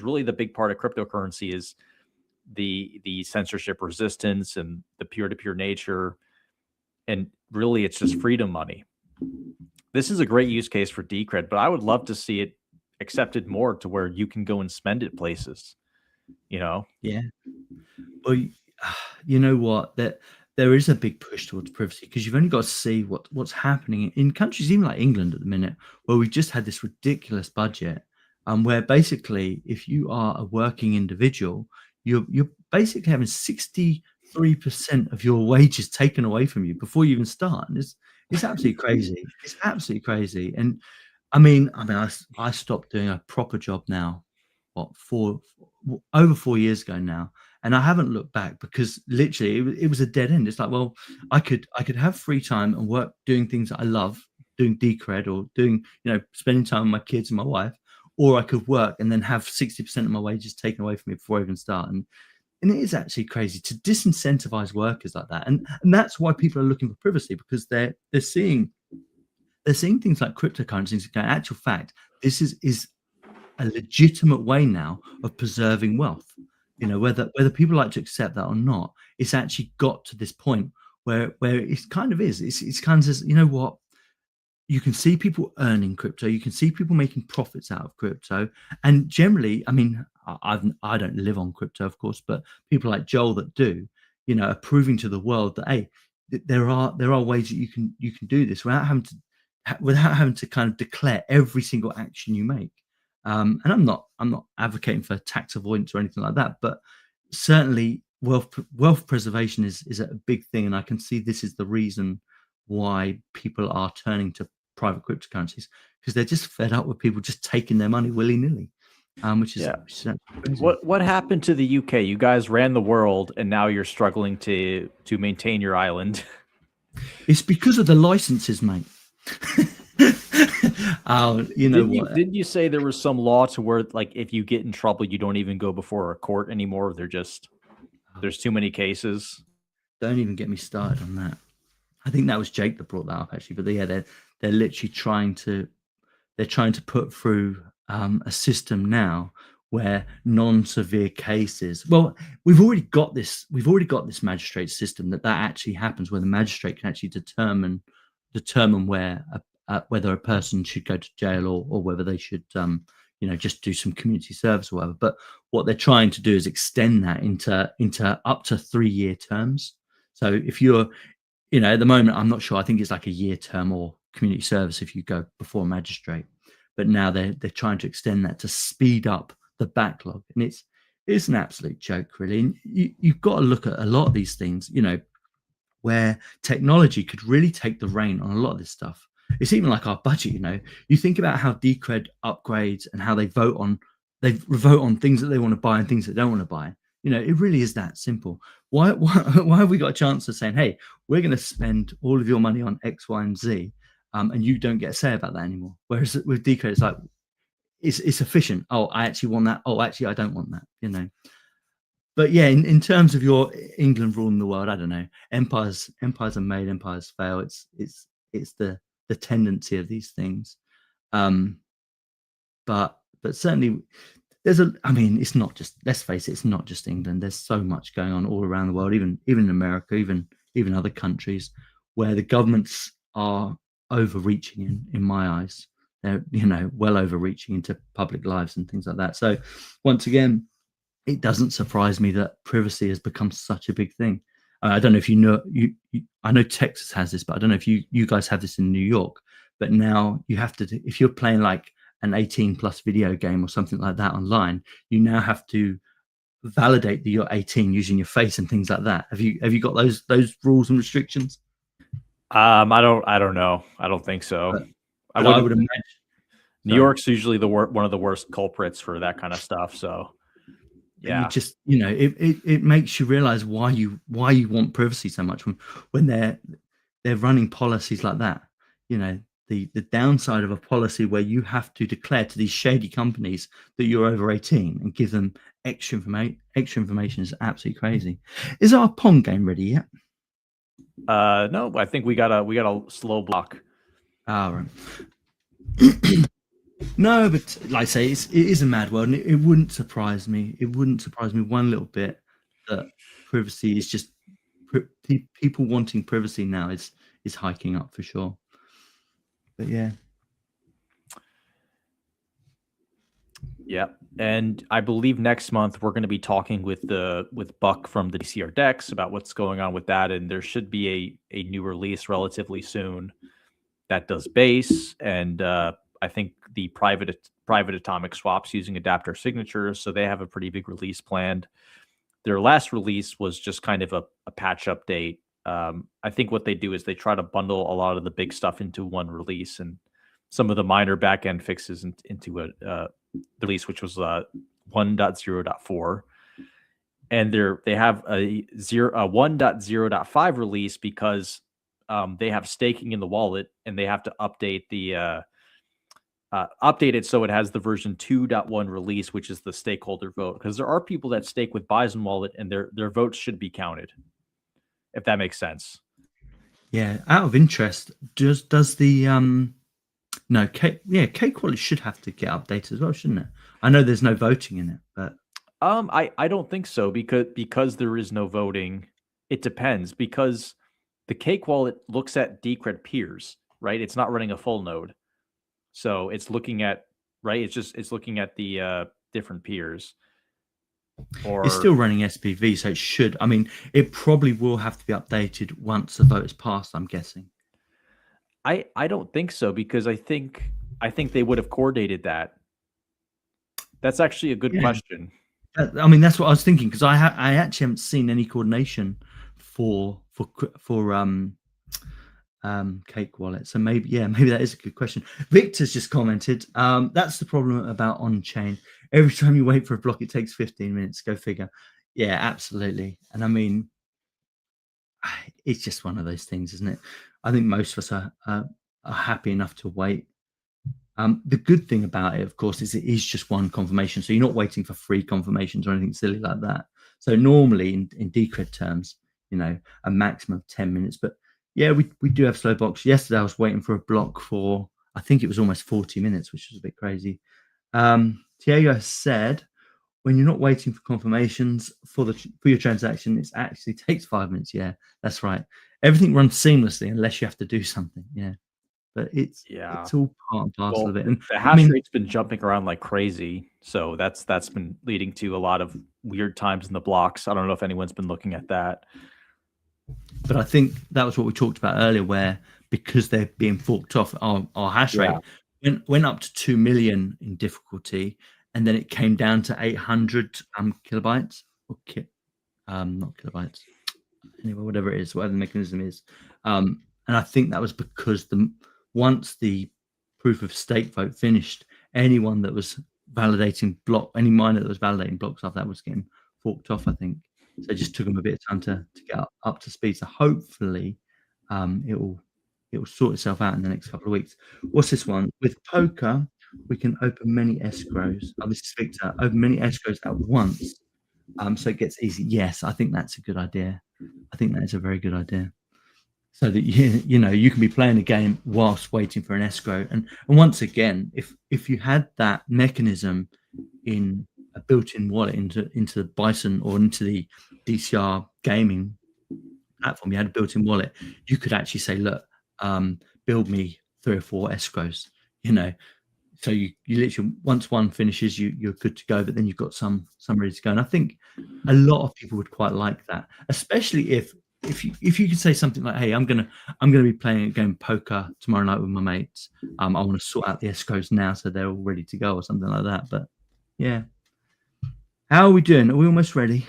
really the big part of cryptocurrency, is the censorship resistance and the peer-to-peer nature. And really it's just freedom money. This is a great use case for Decred, but I would love to see it accepted more to where you can go and spend it places. Yeah. Well, you know what? There is a big push towards privacy because you've only got to see what's happening in countries even like England at the minute, where we've just had this ridiculous budget, where basically if you are a working individual, you're basically having 63% of your wages taken away from you before you even start. And it's absolutely crazy. It's absolutely crazy. And I stopped doing a proper job now, what, over 4 years ago now, and I haven't looked back because literally it was a dead end. It's like, well, I could have free time and work doing things that I love, doing Decred or doing, spending time with my kids and my wife, or I could work and then have 60% of my wages taken away from me before I even start. And it is actually crazy to disincentivize workers like that. And that's why people are looking for privacy, because they're seeing things like cryptocurrencies. In actual fact, this is a legitimate way now of preserving wealth. Whether people like to accept that or not, it's actually got to this point where it kind of is. It's kind of, what, you can see people earning crypto, you can see people making profits out of crypto, and generally, I don't live on crypto, of course, but people like Joel that do, are proving to the world that, hey, there are ways that you can do this without having to kind of declare every single action you make. And I'm not advocating for tax avoidance or anything like that, but certainly wealth preservation is a big thing, and I can see this is the reason why people are turning to private cryptocurrencies, because they're just fed up with people just taking their money willy-nilly, which is crazy. What happened to the UK? You guys ran the world, and now you're struggling to maintain your island. It's because of the licenses, mate. Oh, Didn't you say there was some law to where, like, if you get in trouble, you don't even go before a court anymore? There's too many cases. Don't even get me started on that. I think that was Jake that brought that up, actually. But yeah, they're literally trying to put through a system now where non-severe cases. Well, we've already got this magistrate system that actually happens, where the magistrate can actually determine whether a person should go to jail or whether they should just do some community service or whatever. But what they're trying to do is extend that into up to 3-year terms. So if you're, at the moment, I'm not sure, I think it's like a year term or community service if you go before a magistrate. But now they're trying to extend that to speed up the backlog, and it's an absolute joke, really. And you've got to look at a lot of these things, where technology could really take the reign on a lot of this stuff. It's even like our budget. You think about how Decred upgrades and how they vote on things that they want to buy and things that they don't want to buy. It really is that simple. Why have we got a chance of saying, hey, we're going to spend all of your money on X, Y, and Z, and you don't get a say about that anymore? Whereas with Decred, it's like, it's efficient. Oh, I actually want that. Oh, actually, I don't want that. But yeah, in terms of your England ruling the world, I don't know. Empires are made, empires fail. It's the the tendency of these things. But certainly I mean, it's not just, let's face it, it's not just England. There's so much going on all around the world, even in America, even other countries, where the governments are overreaching. In my eyes, they're well overreaching into public lives and things like that. So once again, it doesn't surprise me that privacy has become such a big thing. I don't know if you know, I know Texas has this, but I don't know if you guys have this in New York. But now you have to, if you're playing like an 18 plus video game or something like that online, you now have to validate that you're 18 using your face and things like that. Have you got those rules and restrictions? I don't know. I don't think so. But I would imagine New York's usually one of the worst culprits for that kind of stuff. So yeah, you just it makes you realize why you want privacy so much when they're running policies like that. The downside of a policy where you have to declare to these shady companies that you're over 18 and give them extra information is absolutely crazy. Is our Pong game ready yet? No, I think we got a slow block. Right. No, but like I say, it is a mad world, and it wouldn't surprise me. It wouldn't surprise me one little bit that privacy is just people wanting privacy now is hiking up for sure. But yeah. Yep. And I believe next month we're going to be talking with Buck from the DCR decks about what's going on with that. And there should be a new release relatively soon that does base. And I think the private atomic swaps using adapter signatures. So they have a pretty big release planned. Their last release was just kind of a patch update. I think what they do is they try to bundle a lot of the big stuff into one release and some of the minor backend fixes into a release, which was 1.0.4. And they have a 1.0.5 release because they have staking in the wallet and they have to update it so it has the version 2.1 release, which is the stakeholder vote. Because there are people that stake with Bison Wallet and their votes should be counted, if that makes sense. Yeah, out of interest, does the no Cake Wallet should have to get updated as well, shouldn't it? I know there's no voting in it, but I don't think so because there is no voting. It depends because the Cake Wallet looks at Decred peers, right? It's not running a full node. So it's looking at, right? It's looking at the different peers. Or it's still running SPV, so it should. I mean, it probably will have to be updated once the vote is passed, I'm guessing. I don't think so because I think they would have coordinated that. That's actually a good question. I mean, that's what I was thinking because I actually haven't seen any coordination for Cake Wallet. So maybe that is a good question. Victor's just commented, that's the problem about on-chain. Every time you wait for a block, it takes 15 minutes. Go figure. Yeah, absolutely. And I mean, it's just one of those things, isn't it? I think most of us are happy enough to wait. The good thing about it, of course, is it is just one confirmation. So you're not waiting for 3 confirmations or anything silly like that. So normally in Decred terms, a maximum of 10 minutes. But yeah, we do have slow blocks. Yesterday I was waiting for a block for, I think it was almost 40 minutes, which was a bit crazy. Diego said, when you're not waiting for confirmations for your transaction, it actually takes 5 minutes. Yeah, that's right. Everything runs seamlessly unless you have to do something. Yeah. But it's all part and parcel of it. And the hash rate's been jumping around like crazy. So that's been leading to a lot of weird times in the blocks. I don't know if anyone's been looking at that. But I think that was what we talked about earlier, where because they're being forked off, our hash rate went up to 2 million in difficulty, and then it came down to 800 kilobytes, or not kilobytes, anyway, whatever it is, whatever the mechanism is. And I think that was because once the proof of stake vote finished, anyone that was validating any miner that was validating blocks after that was getting forked off, I think. So it just took them a bit of time to get up to speed. So hopefully it will sort itself out in the next couple of weeks. What's this one? With poker, we can open many escrows. This is Victor. Open many escrows at once. So it gets easy. Yes, I think that's a good idea. I think that is a very good idea. so that you can be playing a game whilst waiting for an escrow. And once again, if you had that mechanism in a built-in wallet into Bison or into the DCR gaming platform, you had a built-in wallet, you could actually say, look, build me 3 or 4 escrows, so you literally, once one finishes, you're good to go, but then you've got some ready to go. And I think a lot of people would quite like that, especially if you could say something like, hey, I'm gonna be playing a game of poker tomorrow night with my mates. I want to sort out the escrows now so they're all ready to go or something like that. But yeah, how are we doing? Are we almost ready?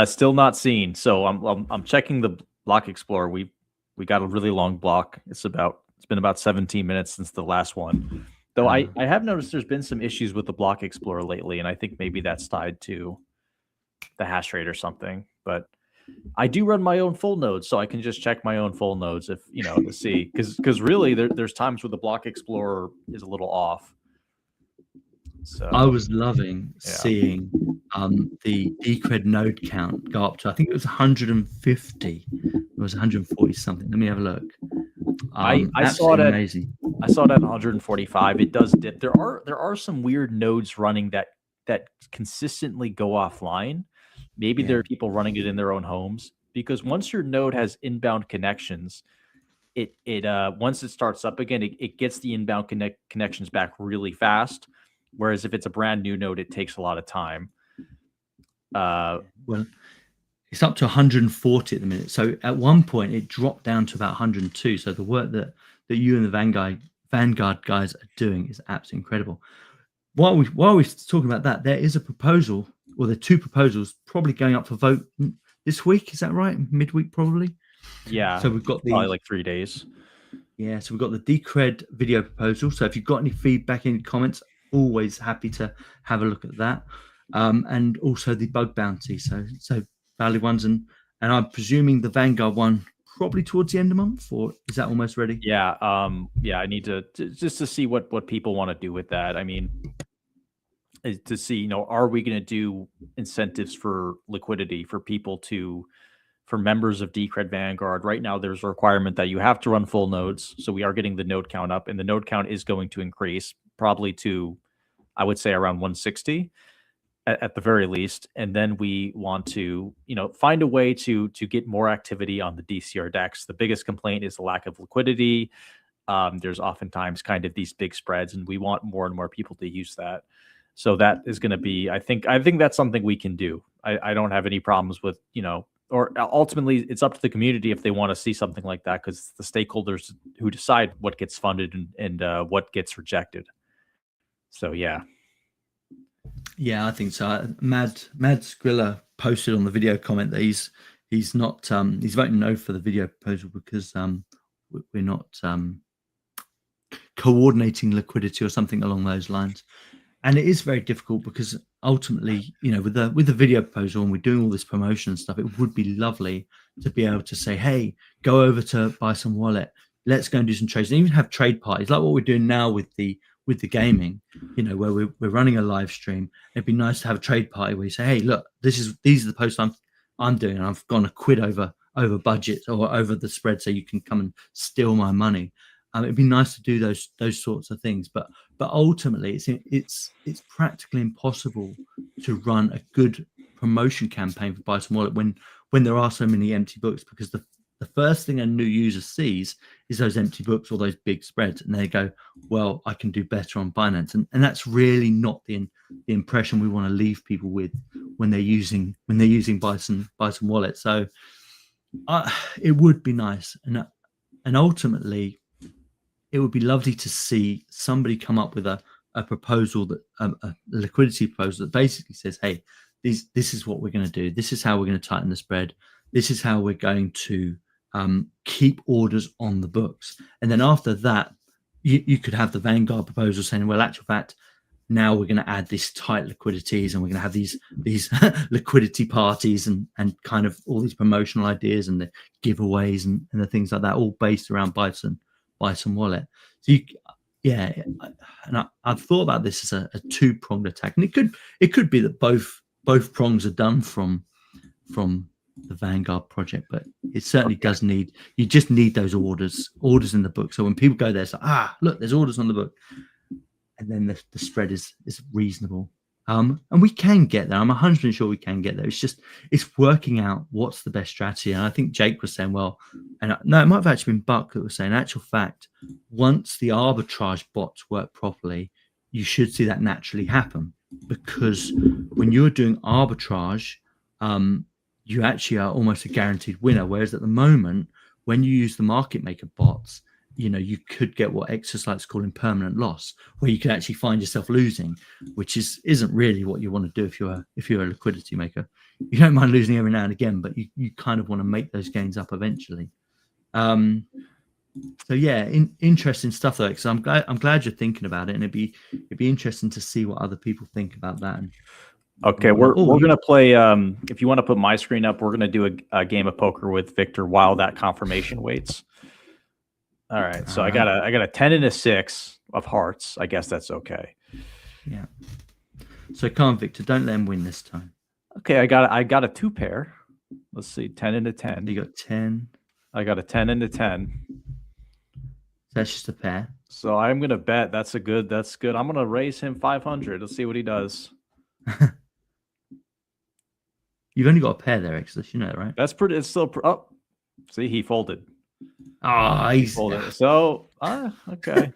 Still not seen. So I'm checking the block explorer. We got a really long block. It's been about 17 minutes since the last one. Though I have noticed there's been some issues with the block explorer lately, and I think maybe that's tied to the hash rate or something. But I do run my own full nodes, so I can just check my own full nodes if to see, because really there's times where the block explorer is a little off. So I was loving seeing the Decred node count go up to, I think it was 150. It was 140 something. Let me have a look. I saw it amazing. I saw it at 145. It does dip. There are some weird nodes running that consistently go offline. Maybe there are people running it in their own homes, because once your node has inbound connections, it once it starts up again, it gets the inbound connections back really fast. Whereas if it's a brand new node, it takes a lot of time. Well, it's up to 140 at the minute. So at one point it dropped down to about 102. So the work that you and the Vanguard guys are doing is absolutely incredible. While we're talking about that, there is a proposal, or there are 2 proposals probably going up for vote this week. Is that right? Midweek probably. Yeah. So we've got probably like 3 days. Yeah. So we've got the Decred video proposal. So if you've got any feedback, any comments, always happy to have a look at that. And also the bug bounty. So valid ones, and I'm presuming the Vanguard one probably towards the end of the month, or is that almost ready? Yeah. I need to just to see what people want to do with that. I mean, to see, are we going to do incentives for liquidity for people for members of Decred Vanguard? Right now, there's a requirement that you have to run full nodes. So we are getting the node count up, and the node count is going to increase probably to, I would say, around 160 at the very least. And then we want to, find a way to get more activity on the DCR DEX. The biggest complaint is the lack of liquidity. There's oftentimes kind of these big spreads, and we want more and more people to use that. So that is going to be, I think that's something we can do. I don't have any problems with, or ultimately it's up to the community if they want to see something like that, because the stakeholders who decide what gets funded and what gets rejected. So yeah, I think so. Mad Skrilla posted on the video comment that he's not he's voting no for the video proposal because we're not coordinating liquidity or something along those lines. And it is very difficult because ultimately, with the video proposal, and we're doing all this promotion and stuff, it would be lovely to be able to say, hey, go over to Bison Wallet, let's go and do some trades, and even have trade parties like what we're doing now with the gaming, where we're running a live stream. It'd be nice to have a trade party where you say, hey, look, these are the posts I'm doing, and I've gone a quid over budget or over the spread, so you can come and steal my money. It'd be nice to do those sorts of things, but ultimately it's practically impossible to run a good promotion campaign for Bison Wallet when there are so many empty books, because the first thing a new user sees is those empty books or those big spreads, and they go, well, I can do better on Binance, and that's really not the impression we want to leave people with when they're using Bison Wallet. So it would be nice, and ultimately it would be lovely to see somebody come up with a proposal, that a liquidity proposal that basically says, hey, this is what we're going to do. This is how we're going to tighten the spread. This is how we're going to keep orders on the books. And then after that, you could have the Vanguard proposal saying, well, actual fact, now we're going to add this tight liquidities, and we're going to have these liquidity parties and kind of all these promotional ideas and the giveaways and the things like that, all based around Bison Wallet. So I've thought about this as a 2-pronged attack, and it could be that both prongs are done from Vanguard project, but it certainly does need. You just need those orders in the book. So when people go there, it's like, look, there's orders on the book, and then the spread is reasonable. And we can get there. I'm 100% sure we can get there. It's working out what's the best strategy. And I think Jake was saying, well, and no, it might have actually been Buck that was saying, actual fact, once the arbitrage bots work properly, you should see that naturally happen, because when you're doing arbitrage, you actually are almost a guaranteed winner. Whereas at the moment, when you use the market maker bots, you could get what exercises call impermanent loss, where you can actually find yourself losing, which isn't really what you want to do if you're a liquidity maker. You don't mind losing every now and again, but you kind of want to make those gains up eventually. So yeah, interesting stuff though, because I'm glad you're thinking about it, and it'd be interesting to see what other people think about that. Okay, we're gonna play. If you want to put my screen up, we're gonna do a game of poker with Victor while that confirmation waits. All right, so I got a 10 and a 6 of hearts. I guess that's okay. Yeah. So come on, Victor, don't let him win this time. Okay, I got a 2 pair. Let's see, 10 and a 10. You got 10. I got a 10 and a 10. That's just a pair. So I'm gonna bet that's good. I'm gonna raise him 500. Let's see what he does. You've only got a pair there, Exodus. You know that, right? That's pretty. It's still. Oh, see, he folded. He folded. So, okay.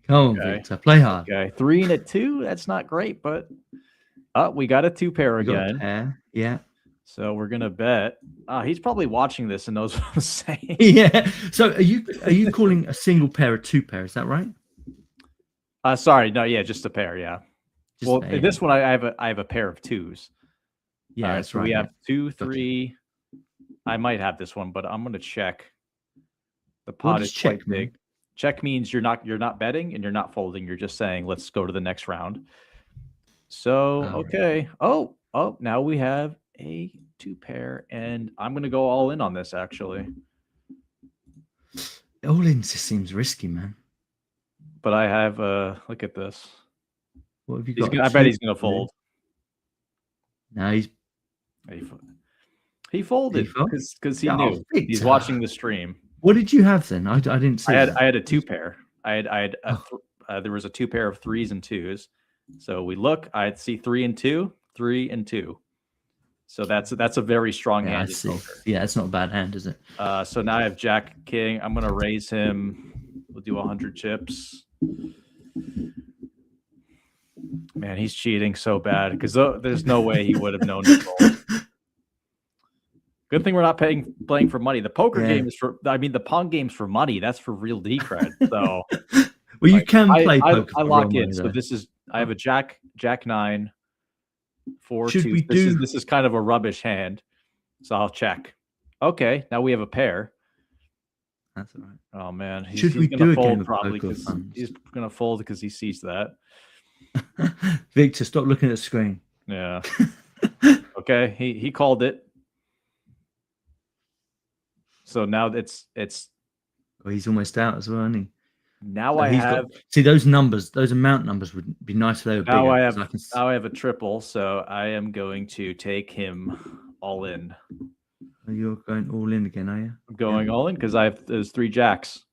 Come on, Victor, play hard. Okay, 3 and a 2. That's not great, but we got a 2 pair again. Got a pair. Yeah. So we're gonna bet. He's probably watching this and knows what I'm saying. Yeah. So are you calling a single pair a 2 pair? Is that right? Sorry, no, yeah, just a pair. Yeah. Just well, in this one I have a pair of 2s. Yeah, that's so right. We have 2, 3. I might have this one, but I'm gonna check. The pot is quite big. Check means you're not betting and you're not folding. You're just saying, let's go to the next round. So, okay. Oh, now we have a 2 pair, and I'm going to go all in on this, actually. All in just seems risky, man. But I have, look at this. What have you got? I bet he's going to fold. No, he folded because he knew. He's watching the stream. What did you have then? I didn't see. I had a 2 pair. There was a 2 pair of 3s and 2s. So we look. I'd see 3 and 2, 3 and 2. So that's a very strong hand. Yeah, it's not a bad hand, is it? So now I have Jack King. I'm gonna raise him. We'll do 100 chips. Man, he's cheating so bad because there's no way he would have known to fold. Good thing we're not playing for money. The poker game is the Pong game's for money. That's for real decred. So, well, you can play poker. I lock in. So I have a Jack 9, 4 2. This is kind of a rubbish hand. So I'll check. Okay, now we have a pair. That's all right. Oh man, Should we do a game of probably poker? He's gonna fold because he sees that. Victor, stop looking at the screen. Yeah. Okay, he called it. So now it's. Well, he's almost out as well, isn't he? Now so see those numbers, those amount numbers would be nice if they were bigger. Now I have a triple, so I am going to take him all in. You're going all in again, are you? I'm going all in because I have those 3 jacks.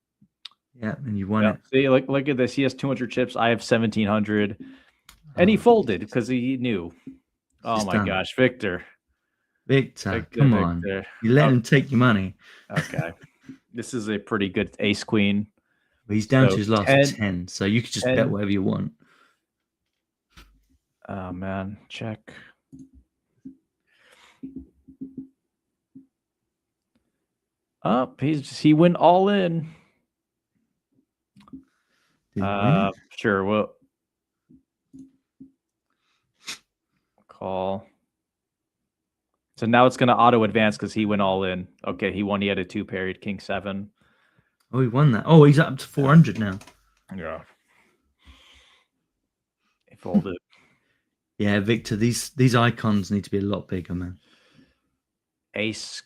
Yeah, and you won it. See, look at this. He has 200 chips. I have 1,700, and he folded because he knew. Oh my gosh, Victor, come on! You let him take your money. Okay, this is a pretty good ace queen. Well, he's down to his last 10, so you could just bet whatever you want. Oh man, check. He went all in. Sure. Well, call. So now it's going to auto advance because he went all in. Okay, he won. He had a 2 pair, King 7. Oh, he won that. Oh, he's up to 400 now. Yeah. He folded. Yeah, Victor, these icons need to be a lot bigger, man. Ace.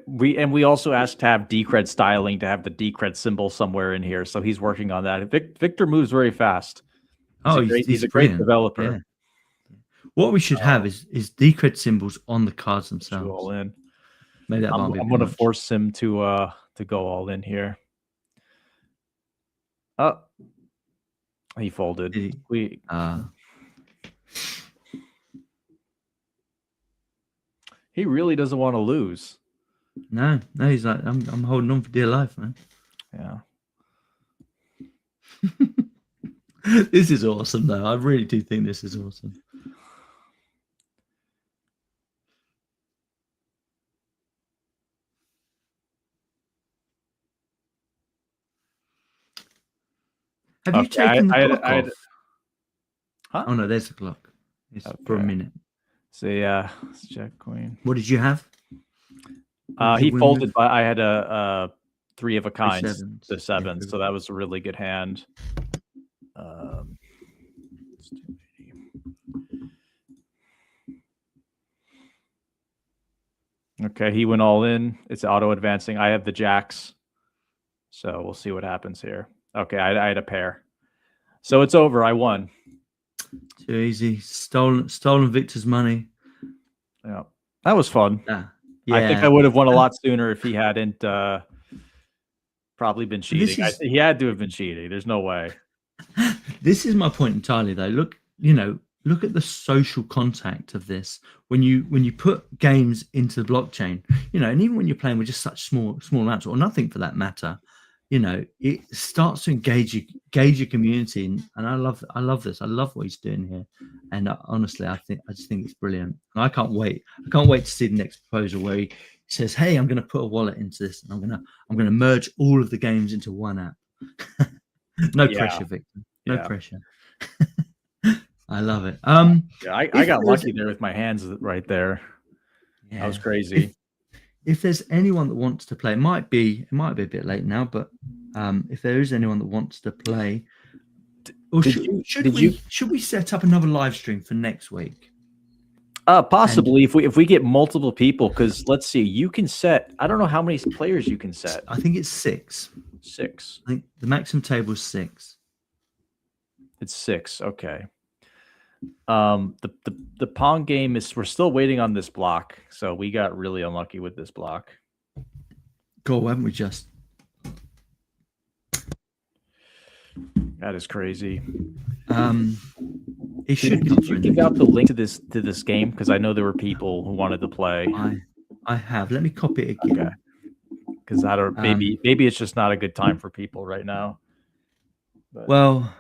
We also asked to have decred styling, to have the decred symbol somewhere in here. So he's working on that. Victor moves very fast. He's a great developer. Yeah. What we should have is decred symbols on the cards You themselves. all in. Maybe that might be. I'm going to force him to go all in here. Oh, he folded. He really doesn't want to lose. No, he's like, I'm holding on for dear life, man. Yeah. This is awesome, though. I really do think this is awesome. Have you taken the clock off? Huh? Oh no, there's the clock. It's for a minute. So yeah, let's check queen. What did you have? He folded, but I had a 3 of a kind, the 7, yeah, so that was a really good hand. Okay, he went all in. It's auto advancing. I have the jacks, so we'll see what happens here. Okay, I had a pair, so it's over. I won. Too easy. Stolen Victor's money. Yeah, that was fun. Yeah. I think I would have won a lot sooner if he hadn't probably been cheating. He had to have been cheating. There's no way. This is my point entirely, though. Look at the social contact of this. When you put games into the blockchain, and even when you're playing with just such small amounts or nothing for that matter, it starts to engage your community, and I love this. I love what he's doing here, and honestly, I just think it's brilliant. And I can't wait to see the next proposal where he says, "Hey, I'm going to put a wallet into this, and I'm going to merge all of the games into one app." No pressure, Victor. No pressure. I love it. I got lucky there with my hands right there. Yeah. That was crazy. If there's anyone that wants to play, it might be a bit late now, but if there is anyone that wants to play, or should we set up another live stream for next week? Possibly, if we get multiple people, because let's see, you can set. I don't know how many players you can set. I think it's 6. 6. I think the maximum table is 6. It's 6. Okay. The Pong game is. We're still waiting on this block, so we got really unlucky with this block. Cool, haven't we just? That is crazy. It should. Did you give out the link to this game? Because I know there were people who wanted to play. I have. Let me copy it again. Okay. Because maybe it's just not a good time for people right now. But, well,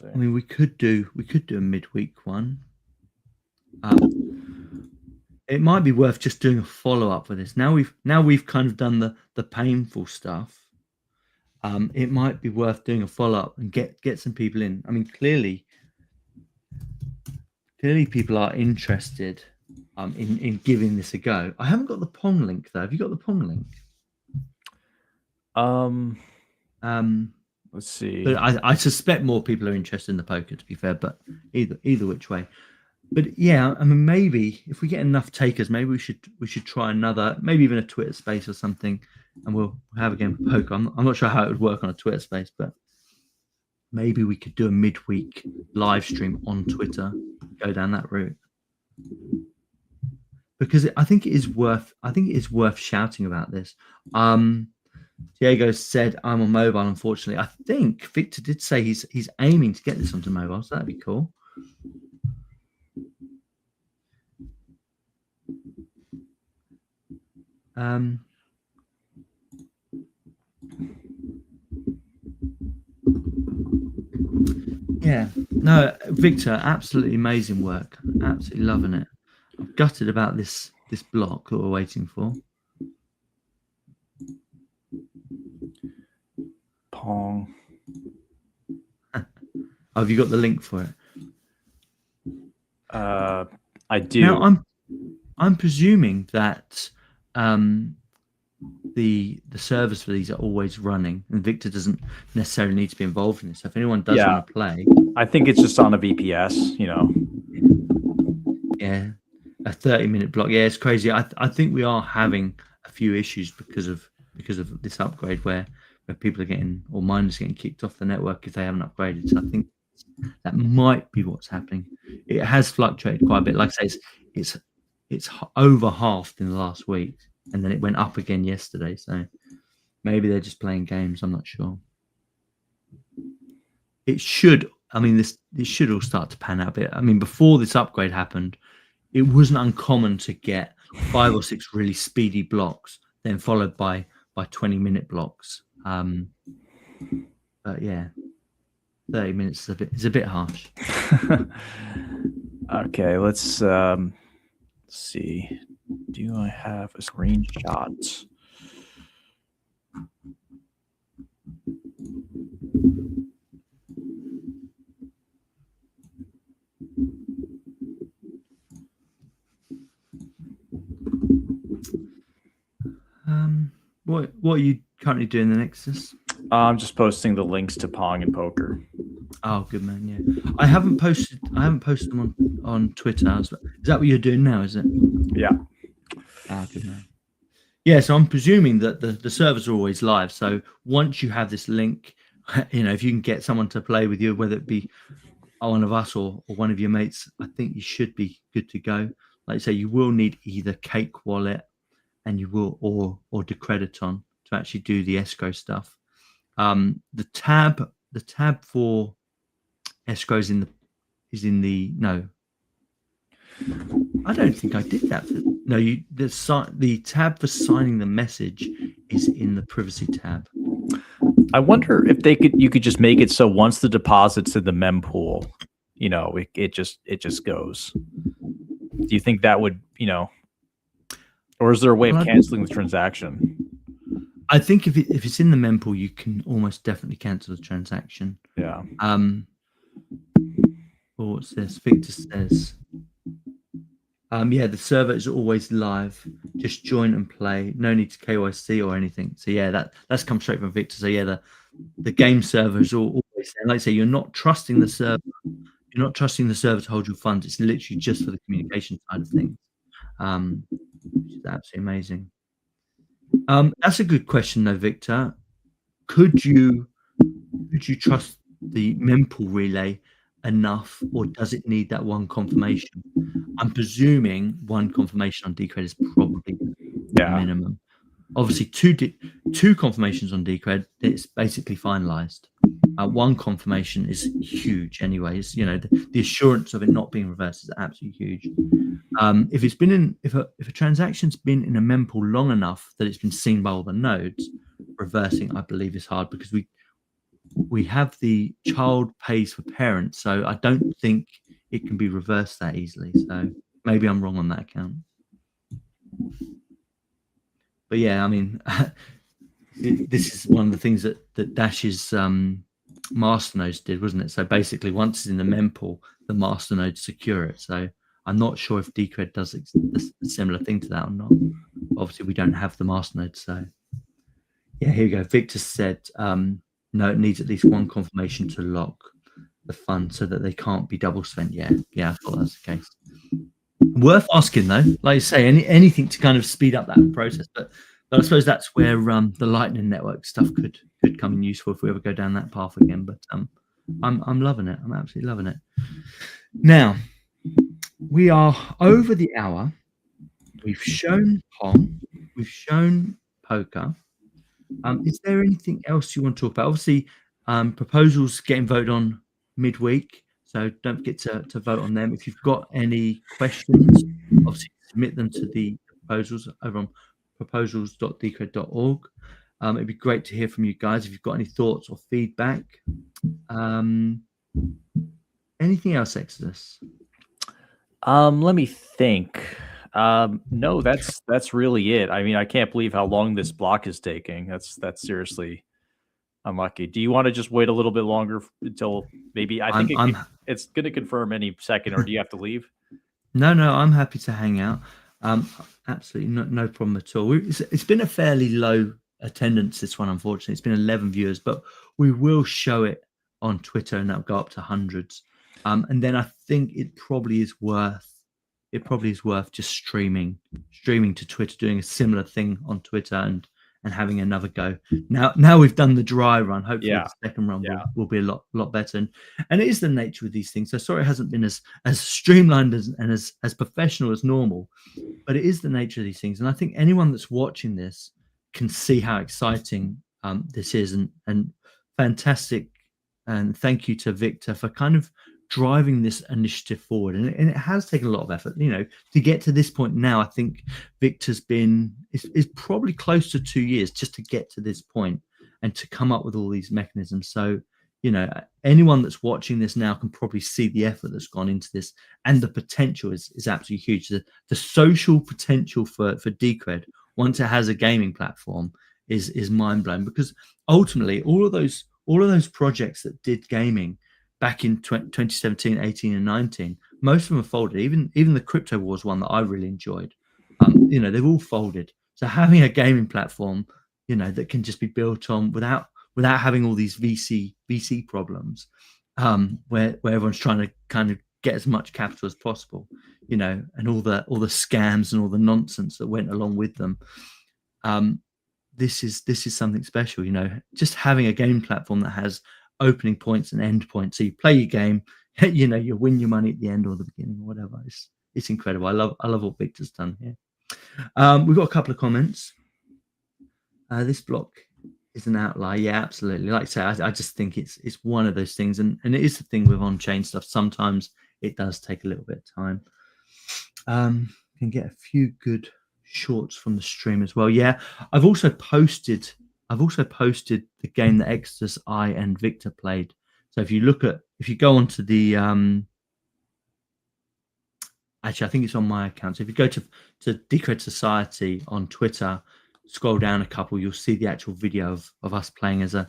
I mean, we could do a midweek one. It might be worth just doing a follow up for this. Now we've kind of done the painful stuff. It might be worth doing a follow up and get some people in. I mean, clearly people are interested in giving this a go. I haven't got the Pong link though. Have you got the Pong link? Let's see. But I suspect more people are interested in the poker, to be fair. But either which way. But yeah, I mean, maybe if we get enough takers, maybe we should try another, maybe even a Twitter space or something, and we'll have a game of poker. I'm not sure how it would work on a Twitter space, but maybe we could do a midweek live stream on Twitter, go down that route, because I think it is worth shouting about this. Diego said, "I'm on mobile." Unfortunately, I think Victor did say he's aiming to get this onto mobile, so that'd be cool. Yeah, no, Victor, absolutely amazing work. Absolutely loving it. I'm gutted about this block that we're waiting for. Pong. Have you got the link for it? I do. Now, I'm presuming that the servers for these are always running, and Victor doesn't necessarily need to be involved in this. So if anyone does want to play, I think it's just on a VPS, Yeah, a 30-minute block. Yeah, it's crazy. I think we are having a few issues because of this upgrade where people are getting, or miners getting kicked off the network if they haven't upgraded. So I think That might be what's happening. It has fluctuated quite a bit. Like I say, it's over halved in the last week, and then it went up again yesterday. So maybe they're just playing games. I'm not sure. It should. I mean, this should all start to pan out a bit. I mean, before this upgrade happened, it wasn't uncommon to get 5 or 6 really speedy blocks, then followed by 20-minute blocks. But yeah, 30 minutes is a bit harsh. Okay, let's see. Do I have a screenshot? What are you currently doing, the Nexus? I'm just posting the links to Pong and Poker. Oh, good man. Yeah, I haven't posted them on Twitter. Is that what you're doing now? Is it? Yeah. Ah, good man. Yeah, so I'm presuming that the servers are always live. So once you have this link, if you can get someone to play with you, whether it be one of us or one of your mates, I think you should be good to go. Like I say, you will need either Cake Wallet and you will or Decrediton to actually do the escrow stuff. The tab for escrow is in the no. I don't think I did that. The tab for signing the message is in the privacy tab. I wonder if you could just make it so once the deposit's in the mempool, it just goes. Do you think that would, or is there a way of canceling the transaction? I think if it's in the mempool, you can almost definitely cancel the transaction. Yeah. What's this? Victor says, yeah, the server is always live. Just join and play. No need to KYC or anything. So yeah, that's come straight from Victor. So yeah, the game server is always there. Like I say, you're not trusting the server. You're not trusting the server to hold your funds. It's literally just for the communication side of things, which is absolutely amazing. That's a good question, though, Victor. Could you trust the mempool relay enough, or does it need that one confirmation? I'm presuming one confirmation on Decred is probably the minimum. Obviously, two confirmations on Decred, it's basically finalized. One confirmation is huge, anyways. The assurance of it not being reversed is absolutely huge. If it's been if a transaction's been in a mempool long enough that it's been seen by all the nodes, reversing, I believe, is hard because we have the child pays for parents, so I don't think it can be reversed that easily. So maybe I'm wrong on that account. But yeah, I mean, this is one of the things that Dash's masternodes did, wasn't it? So basically, once it's in the mempool, the masternodes secure it. So I'm not sure if Decred does a similar thing to that or not. Obviously, we don't have the masternode. So yeah, here we go. Victor said, no, it needs at least one confirmation to lock the fund so that they can't be double spent. Yeah, I thought that's the case. Worth asking though, like you say, anything to kind of speed up that process. But I suppose that's where the Lightning Network stuff could come in useful if we ever go down that path again. But I'm loving it. I'm absolutely loving it. Now we are over the hour. We've shown Pong. We've shown Poker. Is there anything else you want to talk about? Obviously, proposals getting voted on midweek, so don't forget to vote on them. If you've got any questions, obviously submit them to the proposals over on proposals.decred.org. It'd be great to hear from you guys if you've got any thoughts or feedback. Anything else, Exodus? Let me think. No, that's really it. I mean, I can't believe how long this block is taking. That's seriously unlucky. Do you want to just wait a little bit longer until maybe it's going to confirm any second, or do you have to leave? No, I'm happy to hang out. Absolutely no problem at all. It's been a fairly low attendance, this one, unfortunately. It's been 11 viewers, but we will show it on Twitter and that'll go up to hundreds. And then I think it probably is worth just streaming to Twitter, doing a similar thing on Twitter and and having another go. Now we've done the dry run. Hopefully Yeah. the second run Yeah. will be a lot better. And it is the nature of these things. So sorry it hasn't been as streamlined and as professional as normal, but it is the nature of these things. And I think anyone that's watching this can see how exciting this is, and fantastic. And thank you to Victor for kind of driving this initiative forward. And it has taken a lot of effort, to get to this point now. I think Victor's been is probably close to 2 years just to get to this point and to come up with all these mechanisms. So, anyone that's watching this now can probably see the effort that's gone into this, and the potential is absolutely huge. The social potential for Decred, once it has a gaming platform, is mind blowing, because ultimately all of those projects that did gaming back in 2017, 18, and 19, most of them have folded. Even the Crypto Wars one that I really enjoyed, they've all folded. So having a gaming platform, that can just be built on without having all these VC problems, where everyone's trying to kind of get as much capital as possible, and all the scams and all the nonsense that went along with them. This is something special, just having a game platform that has opening points and end points. So you play your game, you win your money at the end or the beginning or whatever. It's incredible. I love what Victor's done here. We've got a couple of comments. This block is an outlier. Yeah, absolutely. Like I say, I just think it's one of those things, and it is the thing with on-chain stuff. Sometimes it does take a little bit of time. Can get a few good shorts from the stream as well. Yeah, I've also posted the game that Exodus, I, and Victor played. So if you go onto the actually, I think it's on my account. So if you go to Decred Society on Twitter, scroll down a couple, you'll see the actual video of us playing as all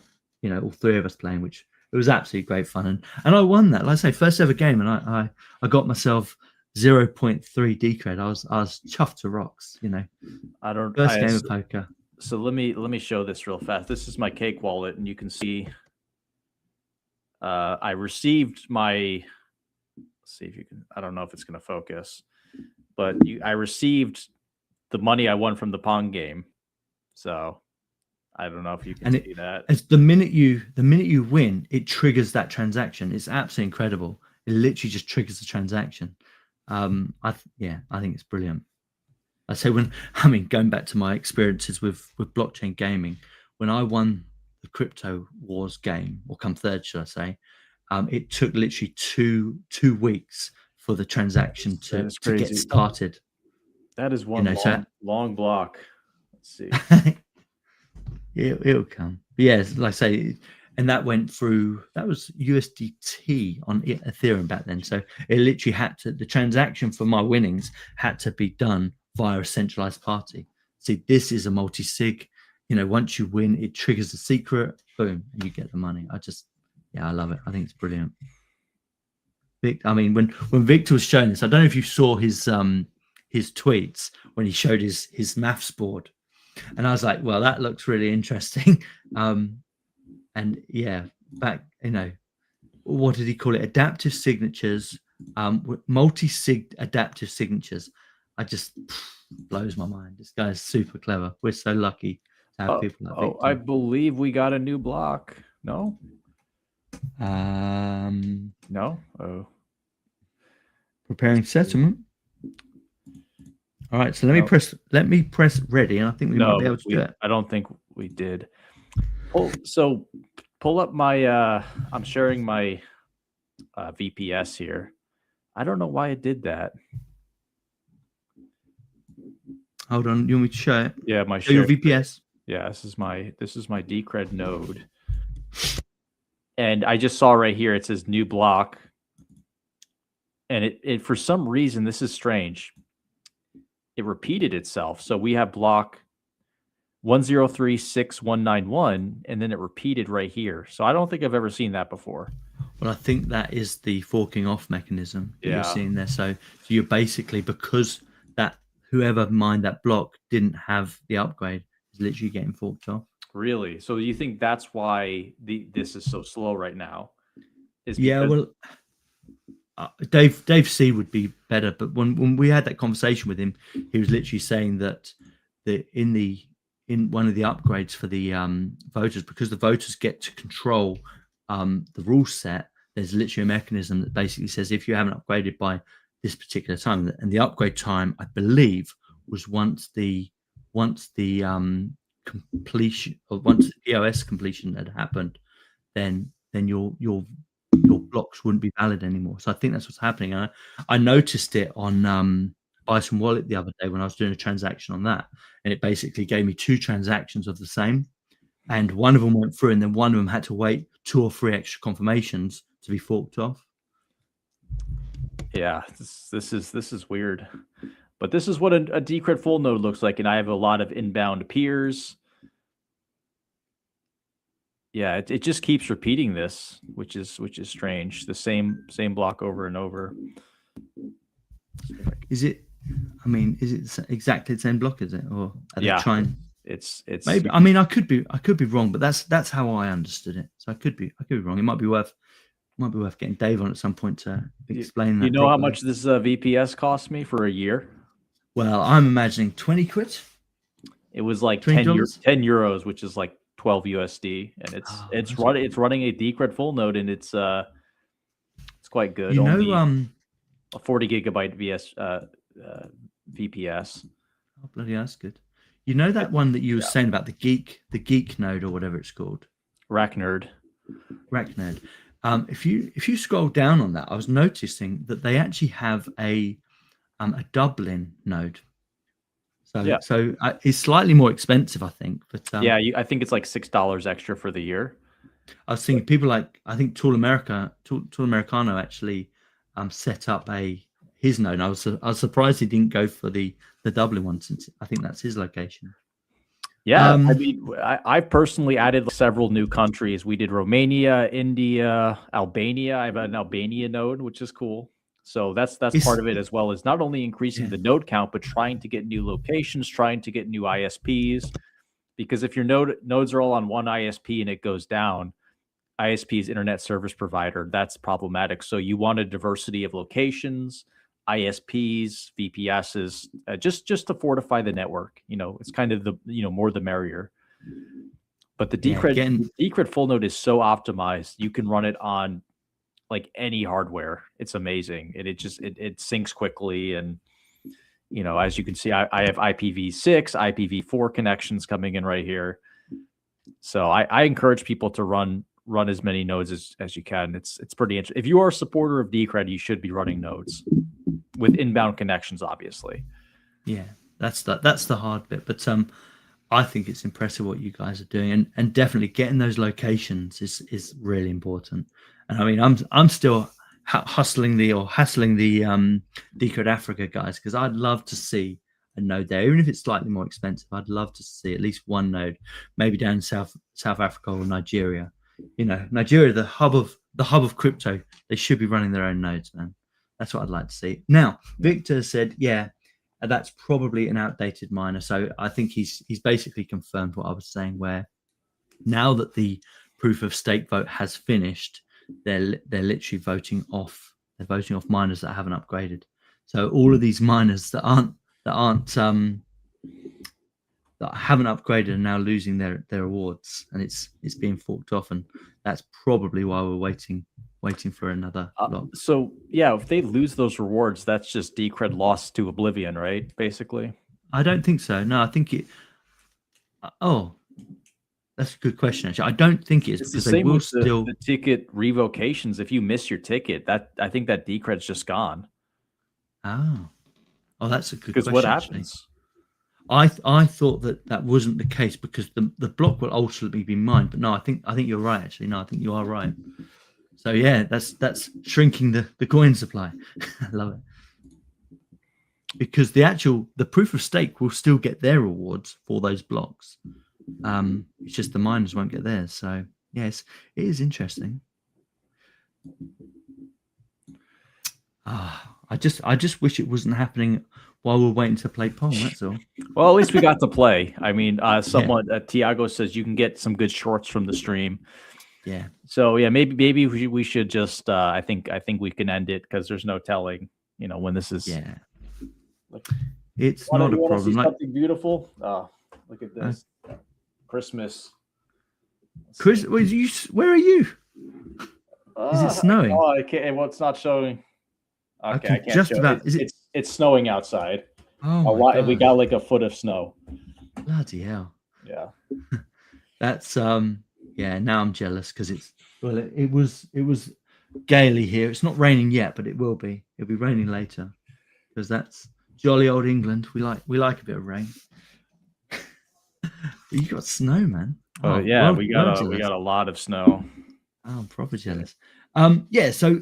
three of us playing, which it was absolutely great fun. And I won that. Like I say, first ever game, and I got myself 0.3 Decred. I was chuffed to rocks. First game of poker. So let me show this real fast. This is my Cake wallet, and you can see I received my. Let's see if you can. I don't know if it's going to focus, but I received the money I won from the Pong game. So I don't know if you can see that. It's the minute you win, it triggers that transaction. It's absolutely incredible. It literally just triggers the transaction. I think it's brilliant. I say going back to my experiences with blockchain gaming, when I won the Crypto Wars game, or come third, should I say, it took literally two weeks for the transaction to get started. That is one long block. Let's see. It'll come. But yeah, like I say, and that went through. That was USDT on Ethereum back then. So it literally the transaction for my winnings had to be done via a centralized party. See, this is a multi-sig. Once you win, it triggers the secret. Boom, and you get the money. I love it. I think it's brilliant. When Victor was showing this, I don't know if you saw his tweets when he showed his maths board, and I was like, well, that looks really interesting. And yeah, back, what did he call it? Adaptive signatures, multi-sig adaptive signatures. Blows my mind. This guy's super clever. We're so lucky to have people like Victor. I believe we got a new block. No. No. Oh. Preparing settlement. All right, so let me press ready, and I think we might be able to do it. I don't think we did. Pull up my I'm sharing my VPS here. I don't know why it did that. Hold on, you want me to show it? Yeah, show your VPS. Yeah, this is my Decred node. And I just saw right here, it says new block. And it for some reason, this is strange. It repeated itself. So we have block 1036191, and then it repeated right here. So I don't think I've ever seen that before. Well, I think that is the forking off mechanism you're seeing there. So you're basically, because that whoever mined that block didn't have the upgrade, is literally getting forked off. Really? So you think that's why this is so slow right now? Dave C would be better, but when we had that conversation with him, he was literally saying that in the in one of the upgrades for the voters, because the voters get to control the rule set. There's literally a mechanism that basically says if you haven't upgraded by this particular time, and the upgrade time, I believe, was once the completion, or once the POS completion had happened, then your blocks wouldn't be valid anymore. So I think that's what's happening. I noticed it on Bison Wallet the other day when I was doing a transaction on that, and it basically gave me 2 transactions of the same, and one of them went through, and then one of them had to wait 2 or 3 extra confirmations to be forked off. Yeah, this is weird, but this is what a Decred full node looks like, and I have a lot of inbound peers. Yeah, it just keeps repeating this, which is strange. The same block over and over. Is it? I mean, is it exactly the same block? Is it, or are they trying? It's maybe. I mean, I could be wrong, but that's how I understood it. So I could be wrong. It might be worth getting Dave on at some point to explain that. You know properly. How much this VPS cost me for a year? Well, I'm imagining 20 quid. It was like 10 euros, which is like 12 USD, and it's running a Decred full node, and it's quite good. You know, a 40 gigabyte VPS. Oh, bloody that's good. You know that one that you were saying about the geek node or whatever it's called, Rack Nerd. If you scroll down on that, I was noticing that they actually have a Dublin node. So it's slightly more expensive, I think. But I think it's like $6 extra for the year. I was thinking people like, I think Tool Americano actually set up his node. I was surprised he didn't go for the Dublin one, since I think that's his location. Yeah, I mean, I personally added several new countries. We did Romania, India, Albania. I have an Albania node, which is cool. So that's part of it, as well as not only increasing the node count, but trying to get new locations, trying to get new ISPs. Because if your nodes are all on one ISP and it goes down, ISP's internet service provider, that's problematic. So you want a diversity of locations, ISPs, VPSs, just to fortify the network. It's kind of the more the merrier. But the Decred full node is so optimized, you can run it on like any hardware. It's amazing, and it syncs quickly. And as you can see, I have IPv6, IPv4 connections coming in right here. So I encourage people to run as many nodes as you can. It's pretty interesting. If you are a supporter of Decred, you should be running nodes with inbound connections, obviously. Yeah, that's the hard bit. But I think it's impressive what you guys are doing, and definitely getting those locations is really important. And I mean, I'm still hassling the Decred Africa guys, because I'd love to see a node there, even if it's slightly more expensive. I'd love to see at least one node, maybe down in South Africa or Nigeria. Nigeria, the hub of crypto. They should be running their own nodes, man. That's what I'd like to see. Now, Victor said, yeah, that's probably an outdated miner. So I think he's basically confirmed what I was saying, where now that the proof of stake vote has finished, they're literally voting off. They're voting off miners that haven't upgraded. So all of these miners that haven't upgraded are now losing their awards, and it's being forked off, and that's probably why we're waiting for another block. So yeah, if they lose those rewards, that's just Decred lost to oblivion, right? Basically. I don't think so. No, I think it. Oh, that's a good question. Actually, I don't think it is, because they will still the ticket revocations. If you miss your ticket, I think that Decred's just gone. Oh, that's a good question. Because what happens? I thought that wasn't the case, because the block will ultimately be mined. But no, I think you're right. Actually, no, I think you are right. So yeah, that's shrinking the coin supply. I love it, because the proof of stake will still get their rewards for those blocks. It's just the miners won't get theirs. So yes, it is interesting. I just wish it wasn't happening while we're waiting to play Pong. That's all. Well, at least we got to play. I mean, Tiago says you can get some good shorts from the stream. Yeah. So yeah, maybe we should just. I think we can end it, because there's no telling, when this is. Yeah. It's not a problem. Something beautiful. Oh, look at this. Christmas. Chris, where are you? Is it snowing? Oh, I can't. Well, it's not showing. Okay, I can't just show about. It's snowing outside. Oh A my lot. God. We got like a foot of snow. Bloody hell. Yeah. That's yeah. Now I'm jealous because it was gaily here. It's not raining yet, but it will be. It'll be raining later because that's jolly old England. We like a bit of rain. You got snow, man. Oh yeah, we got a lot of snow. Oh, I'm proper jealous. Yeah, so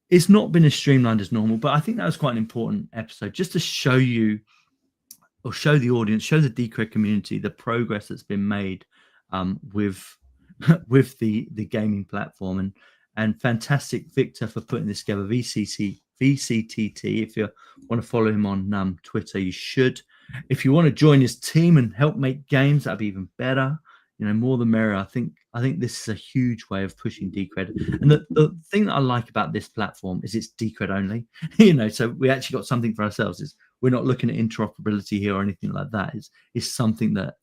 it's not been as streamlined as normal, but I think that was quite an important episode just to show you or show the audience, show the Decred community the progress that's been made with with the gaming platform, and fantastic Victor for putting this together. VCTT. If you want to follow him on Twitter, you should. If you want to join his team and help make games, that'd be even better. More the merrier. I think this is a huge way of pushing Decred. And the thing that I like about this platform is it's Decred only. So we actually got something for ourselves. We're not looking at interoperability here or anything like that. It's something that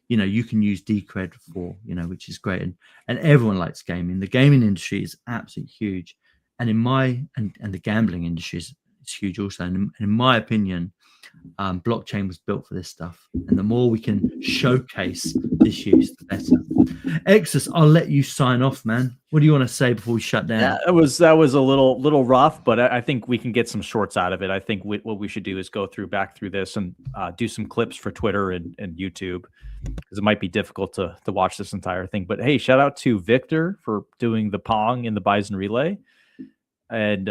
you can use Decred for, which is great. And everyone likes gaming. The gaming industry is absolutely huge. And and the gambling industry is huge also. And in my opinion, blockchain was built for this stuff. And the more we can showcase this use, the better. Exus, I'll let you sign off, man. What do you want to say before we shut down? Yeah, that was a little rough, but I think we can get some shorts out of it. I think what we should do is go back through this and do some clips for Twitter and YouTube, because it might be difficult to watch this entire thing. But hey, shout out to Victor for doing the Pong in the Bison Relay. And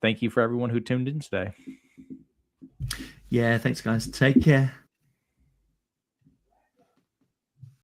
thank you for everyone who tuned in today. Yeah, thanks, guys. Take care.